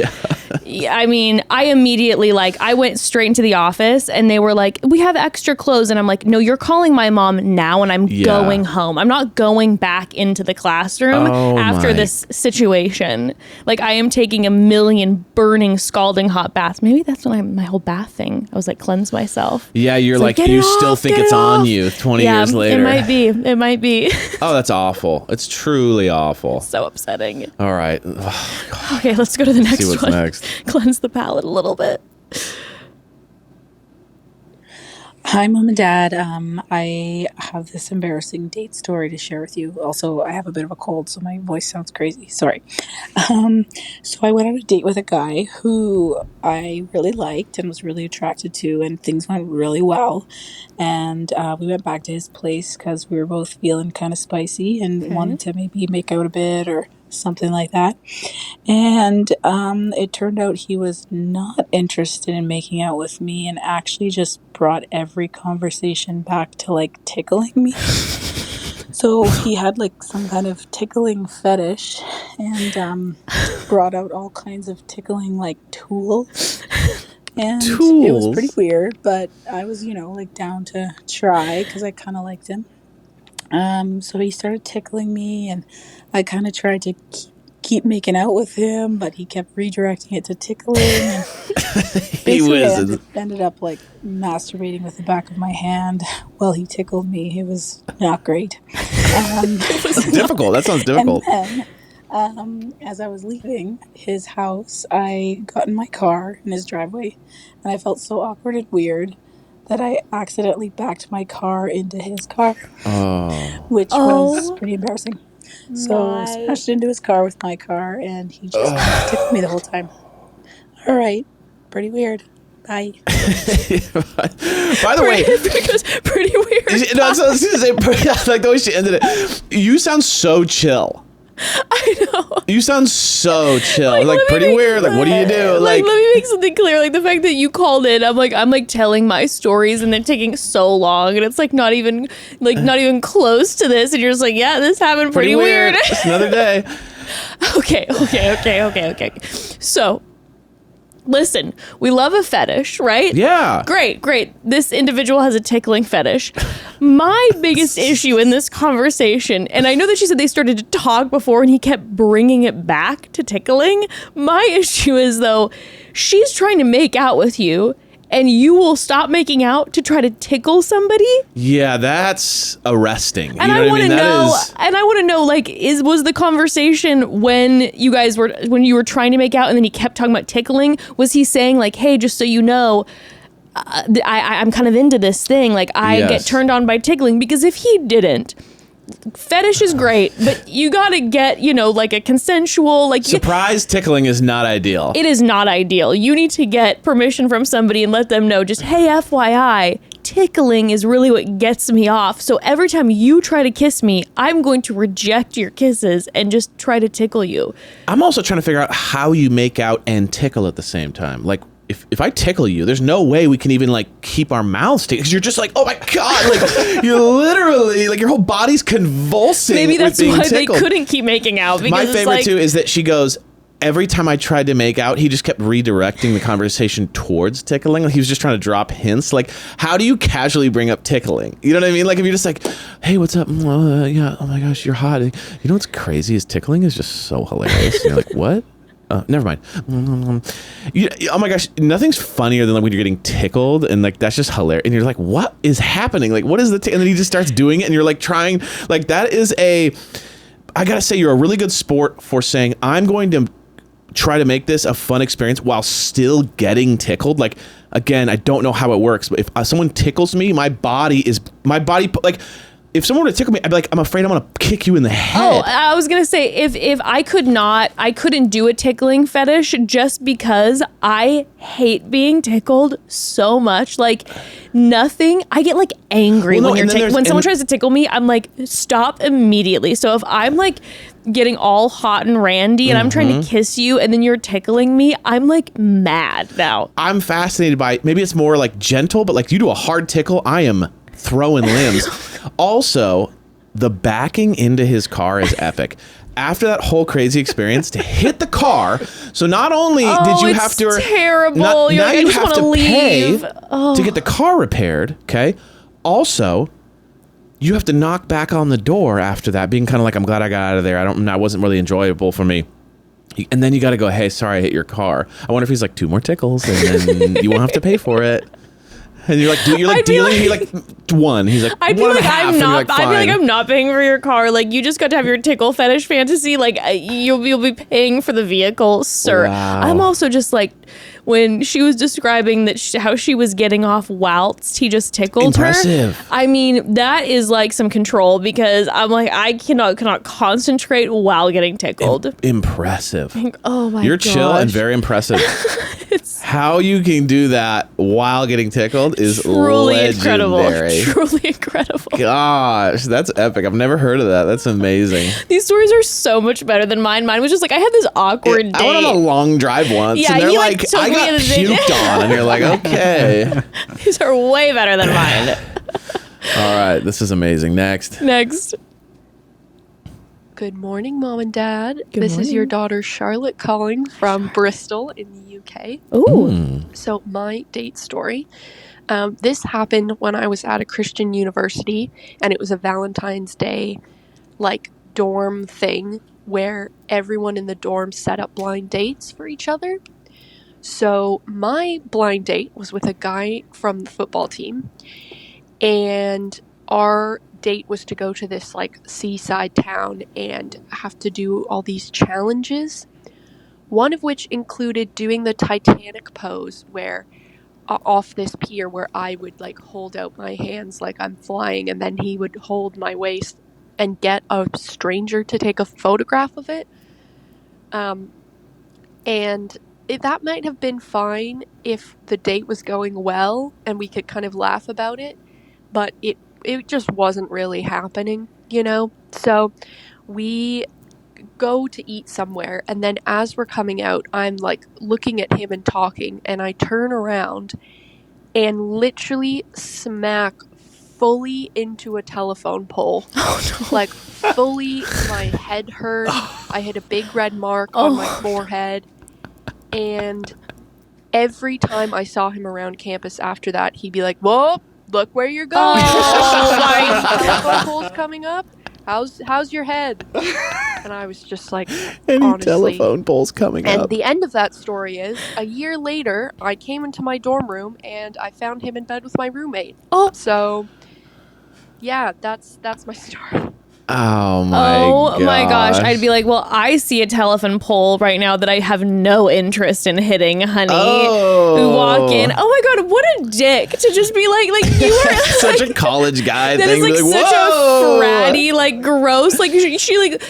I mean, I immediately, I went straight into the office and they were like, we have extra clothes. And I'm like, no, you're calling my mom now and I'm going home. I'm not going back into the classroom after this situation. Like, I am taking a million burning, scalding hot baths. Maybe that's when my whole bath thing, I was like, cleanse myself. Yeah, you're like you still think it's on you 20 years later. It might be. Oh, that's awful. It's truly awful. So upsetting. All right. Okay, let's go to the next one. See what's next. Cleanse the palate a little bit. Hi, Mom and Dad. I have this embarrassing date story to share with you. Also, I have a bit of a cold, so my voice sounds crazy. Sorry. So I went on a date with a guy who I really liked and was really attracted to, and things went really well. And we went back to his place because we were both feeling kind of spicy and wanted to maybe make out a bit or something like that. And it turned out he was not interested in making out with me and actually just brought every conversation back to tickling me. So he had some kind of tickling fetish and brought out all kinds of tickling tools. And it was pretty weird, but I was, down to try because I kind of liked him. So he started tickling me, and I kind of tried to keep making out with him, but he kept redirecting it to tickling. And basically, I ended up masturbating with the back of my hand while he tickled me. It was not great. That's difficult. That sounds difficult. And then, as I was leaving his house, I got in my car in his driveway, and I felt so awkward and weird that I accidentally backed my car into his car, which was pretty embarrassing. So I smashed into his car with my car, and he just tickled me the whole time. All right, pretty weird. Bye. By the way, because pretty weird. No, I was going to say, the way she ended it. You sound so chill. I know. You sound so chill. Pretty weird. What do you do? Let me make something clear. The fact that you called it, I'm telling my stories and they're taking so long, and it's not even close to this, and you're just yeah, this happened pretty weird. It's another day. Okay. So, listen, we love a fetish, right? Yeah. Great. This individual has a tickling fetish. My biggest issue in this conversation, and I know that she said they started to talk before and he kept bringing it back to tickling. My issue is, though, she's trying to make out with you and you will stop making out to try to tickle somebody? Yeah, that's arresting. And I want to know, was the conversation when you were trying to make out and then he kept talking about tickling, was he saying hey, just so you know, I'm kind of into this thing. I get turned on by tickling? Because if he didn't, fetish is great, but you gotta get, a consensual, surprise tickling is not ideal. It is not ideal. You need to get permission from somebody and let them know, just, hey, FYI, tickling is really what gets me off. So every time you try to kiss me, I'm going to reject your kisses and just try to tickle you. I'm also trying to figure out how you make out and tickle at the same time. If I tickle you, there's no way we can even keep our mouths together, because you're just oh my God, you're literally your whole body's convulsing. Maybe that's with being why tickled. they couldn't keep making out. My favorite too is that she goes, every time I tried to make out, he just kept redirecting the conversation towards tickling. Like he was just trying to drop hints. Like, how do you casually bring up tickling? You know what I mean? Like if you're just like, hey, what's up? Yeah, oh my gosh, you're hot. You know what's crazy is tickling is just so hilarious. And you're like, what? Never mind. Oh my gosh, nothing's funnier than like when you're getting tickled and like that's just hilarious. And you're like, what is happening? Like, what is the? And then he just starts doing it, and you're like trying. Like that is I gotta say, you're a really good sport for saying I'm going to try to make this a fun experience while still getting tickled. Like again, I don't know how it works, but if someone tickles me, my body like. If someone were to tickle me, I'd be like, I'm afraid I'm going to kick you in the head. Oh, I was going to say, if I couldn't do a tickling fetish just because I hate being tickled so much. Like, nothing. I get, like, angry when someone tries to tickle me. I'm like, stop immediately. So if I'm, like, getting all hot and randy and I'm trying to kiss you and then you're tickling me, I'm, like, mad now. I'm fascinated by, maybe it's more, like, gentle, but, like, you do a hard tickle, I am throwing limbs. Also, the backing into his car is epic. After that whole crazy experience, to hit the car, so not only did you have to terrible. Now you you just have to leave. pay to get the car repaired, okay? Also, you have to knock back on the door after that, being kind of like, I'm glad I got out of there. I wasn't really enjoyable for me. And then you got to go, hey, sorry, I hit your car. I wonder if he's like 2 more tickles and then you won't have to pay for it. And you're like dealing. He's like 1. He's like, I'd be like, I'm not. I'd be like, I'm not paying for your car. Like, you just got to have your tickle fetish fantasy. Like, you'll be paying for the vehicle, sir. Wow. I'm also just like, when she was describing that how she was getting off whilst he just tickled Impressive. her. I mean, that is like some control, because I'm like, I cannot concentrate while getting tickled. Impressive. Oh my god. You're chill and very impressive. How you can do that while getting tickled is truly legendary. incredible. Truly incredible. Gosh, that's epic. I've never heard of that. That's amazing. These stories are so much better than mine. Mine was just like, I had this awkward date. I went on a long drive once, Yeah, and they're you, like, took I me got to the puked on, and you're like, okay. These are way better than mine. All right, this is amazing. Next. Good morning, Mom and Dad. Good this is morning. your daughter Charlotte calling from Bristol in the UK. Ooh. So my date story. This happened when I was at a Christian university, and it was a Valentine's Day, like, dorm thing where everyone in the dorm set up blind dates for each other. So my blind date was with a guy from the football team, and our date was to go to this like seaside town and have to do all these challenges, one of which included doing the Titanic pose, where off this pier, where I would like hold out my hands like I'm flying, and then he would hold my waist and get a stranger to take a photograph of it. And that might have been fine if the date was going well and we could kind of laugh about it, but it just wasn't really happening, you know? So we go to eat somewhere, and then as we're coming out, I'm like looking at him and talking, and I turn around and literally smack fully into a telephone pole. Oh, no. Like fully, my head hurt. I had a big red mark on my forehead, and every time I saw him around campus after that, he'd be like, "Whoa, look where you're going! Oh my telephone pole's coming up. How's your head?" And I was just like, Any honestly. telephone poles coming And up. the end of that story is, a year later, I came into my dorm room and I found him in bed with my roommate. Oh. So, yeah, that's my story. Oh my gosh. I'd be like, well, I see a telephone pole right now that I have no interest in hitting, honey. Oh. We walk in. Oh my god, what a dick to just be like you were such a college guy that thing. is like Like, such whoa. a fratty, like gross. Like she like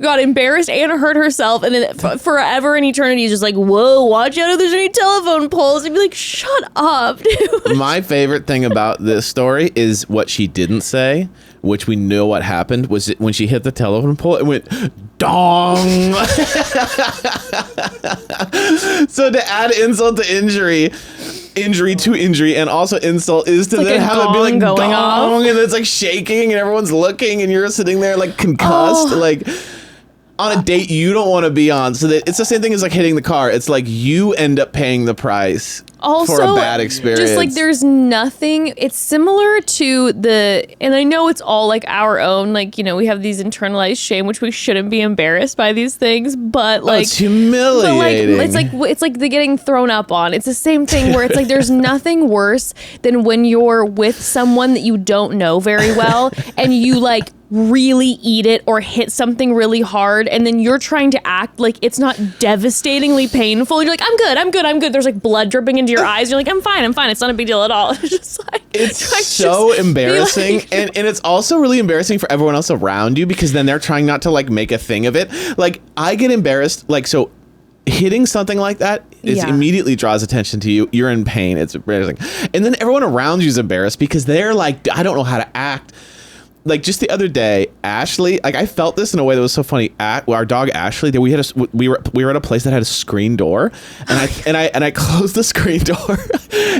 got embarrassed and hurt herself, and then forever in eternity is just like, whoa, watch out if there's any telephone poles. I'd be like, shut up, dude. My favorite thing about this story is what she didn't say, which we know what happened, was it when she hit the telephone pole, it went dong. So to add insult to injury to injury, and also insult is to It's like then a have it be like gong going dong, off. and it's like shaking, and everyone's looking, and you're sitting there like concussed, like. on a date you don't want to be on. So that it's the same thing as like hitting the car. It's like you end up paying the price also, for a bad experience. Just like there's nothing, it's similar to and I know it's all like our own, like, you know, we have these internalized shame, which we shouldn't be embarrassed by these things, but like it's humiliating. But it's like the getting thrown up on. It's the same thing where it's like there's nothing worse than when you're with someone that you don't know very well and you like really eat it or hit something really hard and then you're trying to act like it's not devastatingly painful. You're like, I'm good. There's like blood dripping into your eyes. You're like, I'm fine. It's not a big deal at all. It's just like, it's so embarrassing. Like, and it's also really embarrassing for everyone else around you because then they're trying not to like make a thing of it. Like I get embarrassed. Like, so hitting something like that immediately draws attention to you. You're in pain. It's embarrassing. And then everyone around you is embarrassed because they're like, I don't know how to act. Like just the other day, Ashley, like I felt this in a way that was so funny. Our dog Ashley, we were at a place that had a screen door, and I closed the screen door,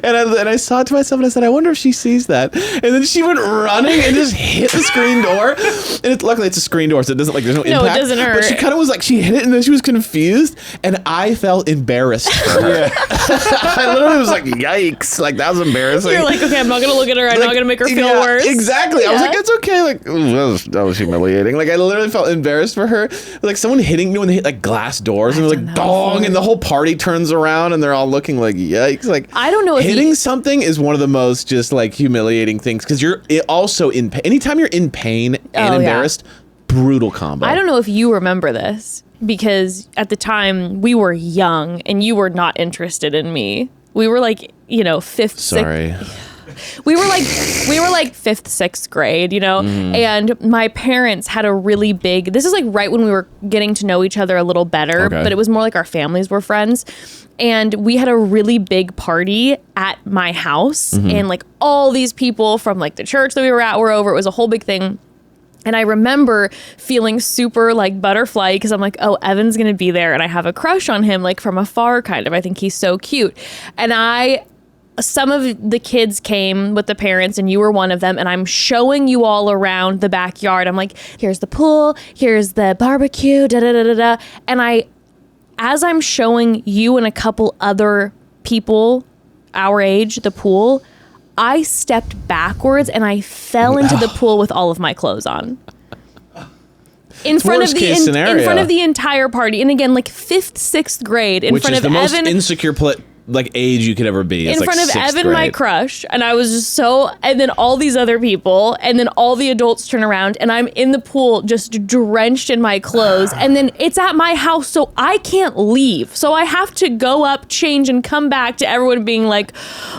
and I saw it to myself and I said, I wonder if she sees that. And then she went running and just hit the screen door, and luckily it's a screen door, so it doesn't like there's no impact. No, it doesn't hurt. But she kind of was like she hit it and then she was confused, and I felt embarrassed for her. I literally was like, yikes! Like that was embarrassing. You're like, okay, I'm not gonna look at her. I'm not gonna make her feel worse. Exactly. I was like, it's okay. Like that was humiliating. Like I literally felt embarrassed for her. Like someone hitting me when they hit like glass doors and they're like dong, and the whole party turns around and they're all looking like yikes. Like I don't know if hitting something is one of the most just like humiliating things because you're also in pain. Anytime you're in pain and embarrassed, brutal combo. I don't know if you remember this because at the time we were young and you were not interested in me. We were like, you know, sixth. We were like fifth, sixth grade, you know, and my parents had a really big, this is like right when we were getting to know each other a little better, but it was more like our families were friends. And we had a really big party at my house and like all these people from like the church that we were at were over. It was a whole big thing. And I remember feeling super like butterfly because I'm like, oh, Evan's going to be there. And I have a crush on him, like from afar kind of. I think he's so cute. And some of the kids came with the parents and you were one of them, and I'm showing you all around the backyard. I'm like, here's the pool, here's the barbecue, da da da da da. And as I'm showing you and a couple other people our age the pool, I stepped backwards and I fell into the pool with all of my clothes on. In front of the entire party. And again, like 5th, 6th grade in front of Evan. Which is the most insecure like age you could ever be. It's in front like of Evan, grade. my crush, and I was just and then all these other people, and then all the adults turn around, and I'm in the pool just drenched in my clothes, and then it's at my house, so I can't leave. So I have to go up, change, and come back to everyone being like,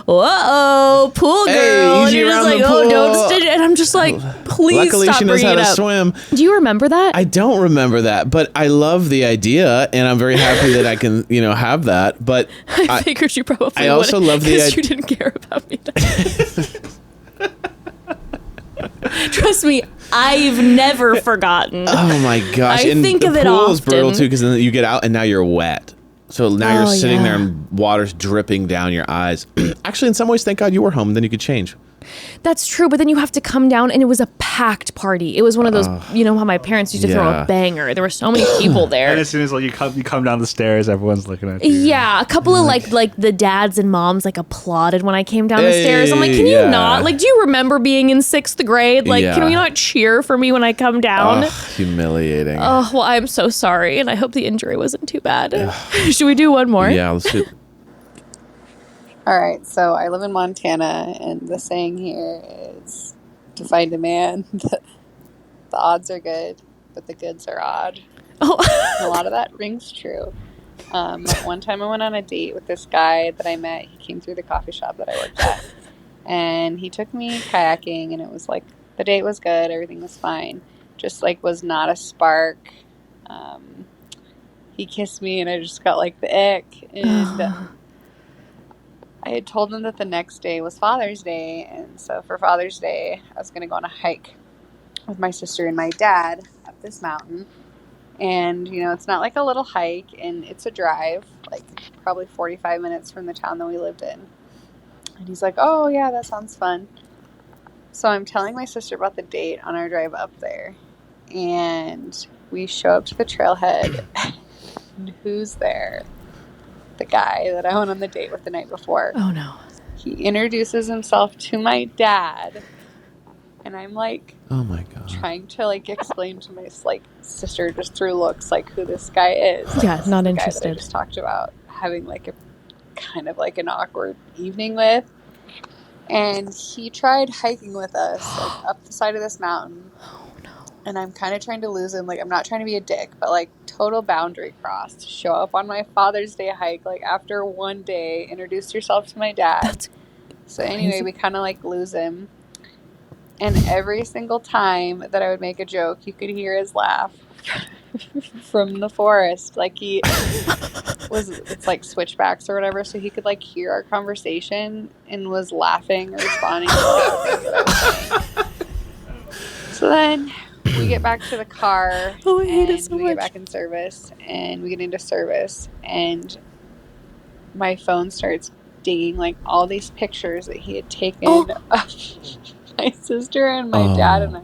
"Uh-oh, pool girl," and you're just like, "Oh, don't stitch," and I'm just like, "Please Luckily, stop she knows bringing how it to up." swim. Do you remember that? I don't remember that, but I love the idea, and I'm very happy that I can, have that. But I figured you probably I also love the because you didn't care about me. Trust me, I've never forgotten. Oh my gosh! I think of it often. The pool is brutal too because then you get out and now you're wet. So now you're sitting there and water's dripping down your eyes. Actually, in some ways, thank God you were home. Then you could change. That's true, but then you have to come down, and it was a packed party. It was one of those, you know how my parents used to throw a banger. There were so many people there. And as soon as like you come down the stairs, everyone's looking at you. Yeah, a couple of like the dads and moms like applauded when I came down the stairs. I'm like, can you not? Like, do you remember being in 6th grade? Like, can we not cheer for me when I come down? Humiliating. Oh, well, I'm so sorry, and I hope the injury wasn't too bad. Should we do one more? Yeah, let's do. All right, so I live in Montana, and the saying here is, to find a man, the odds are good, but the goods are odd. Oh. And a lot of that rings true. One time I went on a date with this guy that I met. He came through the coffee shop that I worked at, and he took me kayaking, and it was like, the date was good, everything was fine. Just like was not a spark. He kissed me, and I just got like the ick, and... I had told him that the next day was Father's Day, and so for Father's Day, I was going to go on a hike with my sister and my dad up this mountain. And, it's not like a little hike, and it's a drive, like probably 45 minutes from the town that we lived in. And he's like, oh, yeah, that sounds fun. So I'm telling my sister about the date on our drive up there. and we show up to the trailhead. And who's there? The guy that I went on the date with the night before. Oh, no. He introduces himself to my dad, and I'm like, Oh my God. trying to like explain to my like sister just through looks like who this guy is. Like, Yeah, this not is the guy that I interested. just talked about having like a kind of like an awkward evening with. And he tried hiking with us like up the side of this mountain. Oh, no. And I'm kind of trying to lose him. Like, I'm not trying to be a dick, but like total boundary crossed. Show up on my Father's Day hike, like after one day, introduce yourself to my dad. That's so anyway, crazy. we kind of like lose him. And every single time that I would make a joke, you could hear his laugh from the forest. Like it's like switchbacks or whatever. So he could like hear our conversation and was laughing or responding to the things that I was saying. So then we get back to the car Oh, I hate it and so we much. get back in service and we get into service and my phone starts dinging like all these pictures that he had taken of my sister and my dad and I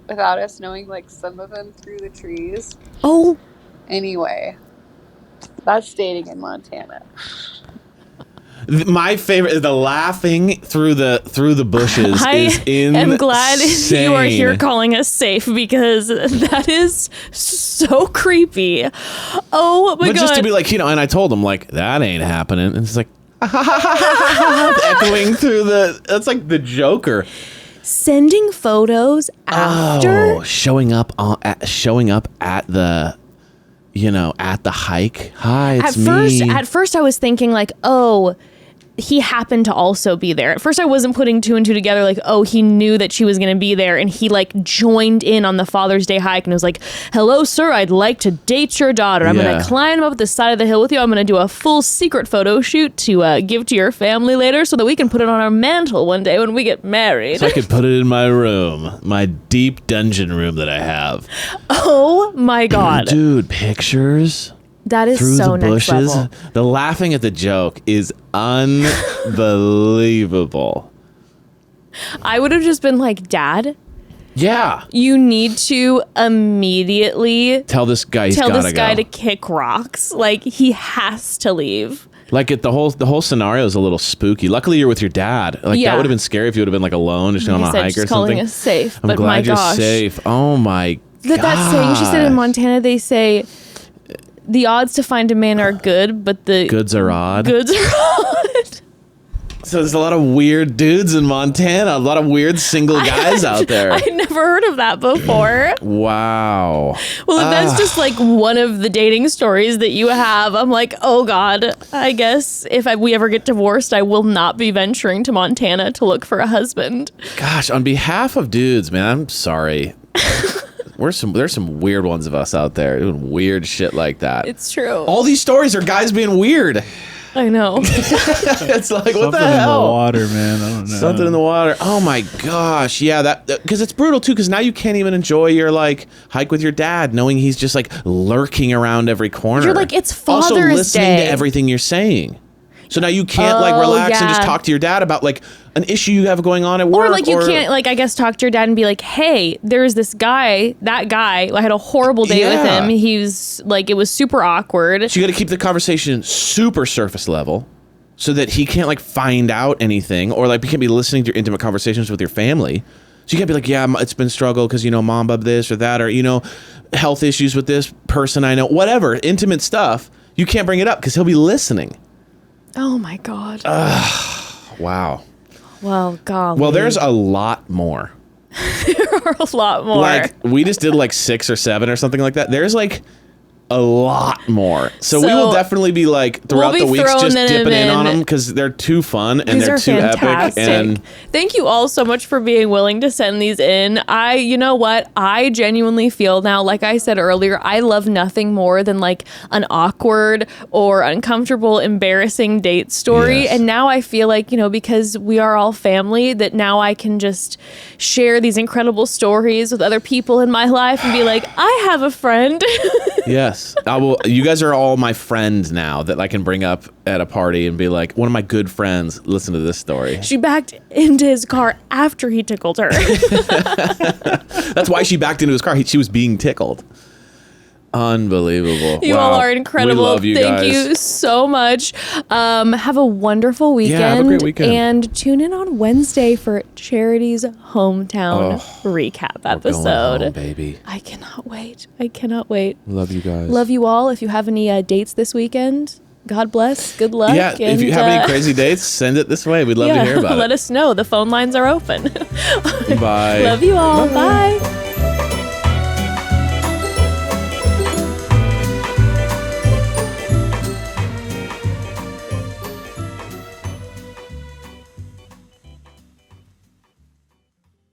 without us knowing, like some of them through the trees. Oh. Anyway, that's dating in Montana. My favorite is the laughing through the bushes. Is insane. I'm glad you are here calling us safe because that is so creepy. Oh my God. But just to be like, and I told him like that ain't happening, and it's like echoing through that's like the Joker. Sending photos after showing up at the at the hike. Hi, it's me. At first I was thinking like, oh, he happened to also be there. At first I wasn't putting two and two together, like, oh, he knew that she was going to be there and he like joined in on the Father's Day hike and was like, hello, sir, I'd like to date your daughter. I'm going to climb up the side of the hill with you. I'm going to do a full secret photo shoot to give to your family later so that we can put it on our mantle one day when we get married. So I could put it in my room, my deep dungeon room that I have. Oh my God. Dude, pictures. That is through so the next bushes. level. The laughing at the joke is unbelievable. I would have just been like, Dad, yeah, you need to immediately tell this guy to kick rocks. Like he has to leave. Like the whole scenario is a little spooky. Luckily, you're with your dad. Like that would have been scary if you would have been like alone, just on a hike or calling something. us safe. I'm but glad my you're gosh, safe. Oh my God. That saying she said in Montana, they say the odds to find a man are good, but the goods are odd. Goods are odd. So there's a lot of weird dudes in Montana. A lot of weird single guys out there. I never heard of that before. Wow. Well, if that's just like one of the dating stories that you have, I'm like, oh God, I guess if we ever get divorced, I will not be venturing to Montana to look for a husband. Gosh, on behalf of dudes, man, I'm sorry. There's some weird ones of us out there doing weird shit like that. It's true. All these stories are guys being weird. I know. It's like, what the hell? Something in the water, man. I don't know. Something in the water. Oh my gosh. Yeah, that because it's brutal too, because now you can't even enjoy your like hike with your dad knowing he's just like lurking around every corner. You're like, it's Father's also listening Day. to everything you're saying. So now you can't like relax and just talk to your dad about like an issue you have going on at work. Or like you can't like, I guess, talk to your dad and be like, hey, there's this guy, I had a horrible day with him. He's like, it was super awkward. So you got to keep the conversation super surface level so that he can't like find out anything or like you can't be listening to your intimate conversations with your family. So you can't be like, yeah, it's been struggle because, mom bub this or that or, health issues with this person I know, whatever, intimate stuff. You can't bring it up because he'll be listening. Oh my God. Wow. Well, golly. Well, there's a lot more. There are a lot more. Like, we just did like 6 or 7 or something like that. There's like a lot more. So we will definitely be like throughout the weeks just dipping in on them because they're too fun and they're too epic. And thank you all so much for being willing to send these in. You know what? I genuinely feel now, like I said earlier, I love nothing more than like an awkward or uncomfortable, embarrassing date story. Yes. And now I feel like, because we are all family, that now I can just share these incredible stories with other people in my life and be like, I have a friend. Yes. I will. You guys are all my friends now that I can bring up at a party and be like, one of my good friends, listen to this story. She backed into his car after he tickled her. That's why she backed into his car. She was being tickled. Unbelievable. You all are incredible. We love you Thank guys. you so much. Have a wonderful weekend. Yeah, have a great weekend. And tune in on Wednesday for Charity's hometown recap episode. Going home, baby. I cannot wait. I cannot wait. Love you guys. Love you all. If you have any dates this weekend, God bless. Good luck. Yeah, if you have any crazy dates, send it this way. We'd love to hear about it. Let us know. The phone lines are open. Bye. Love you all. Bye.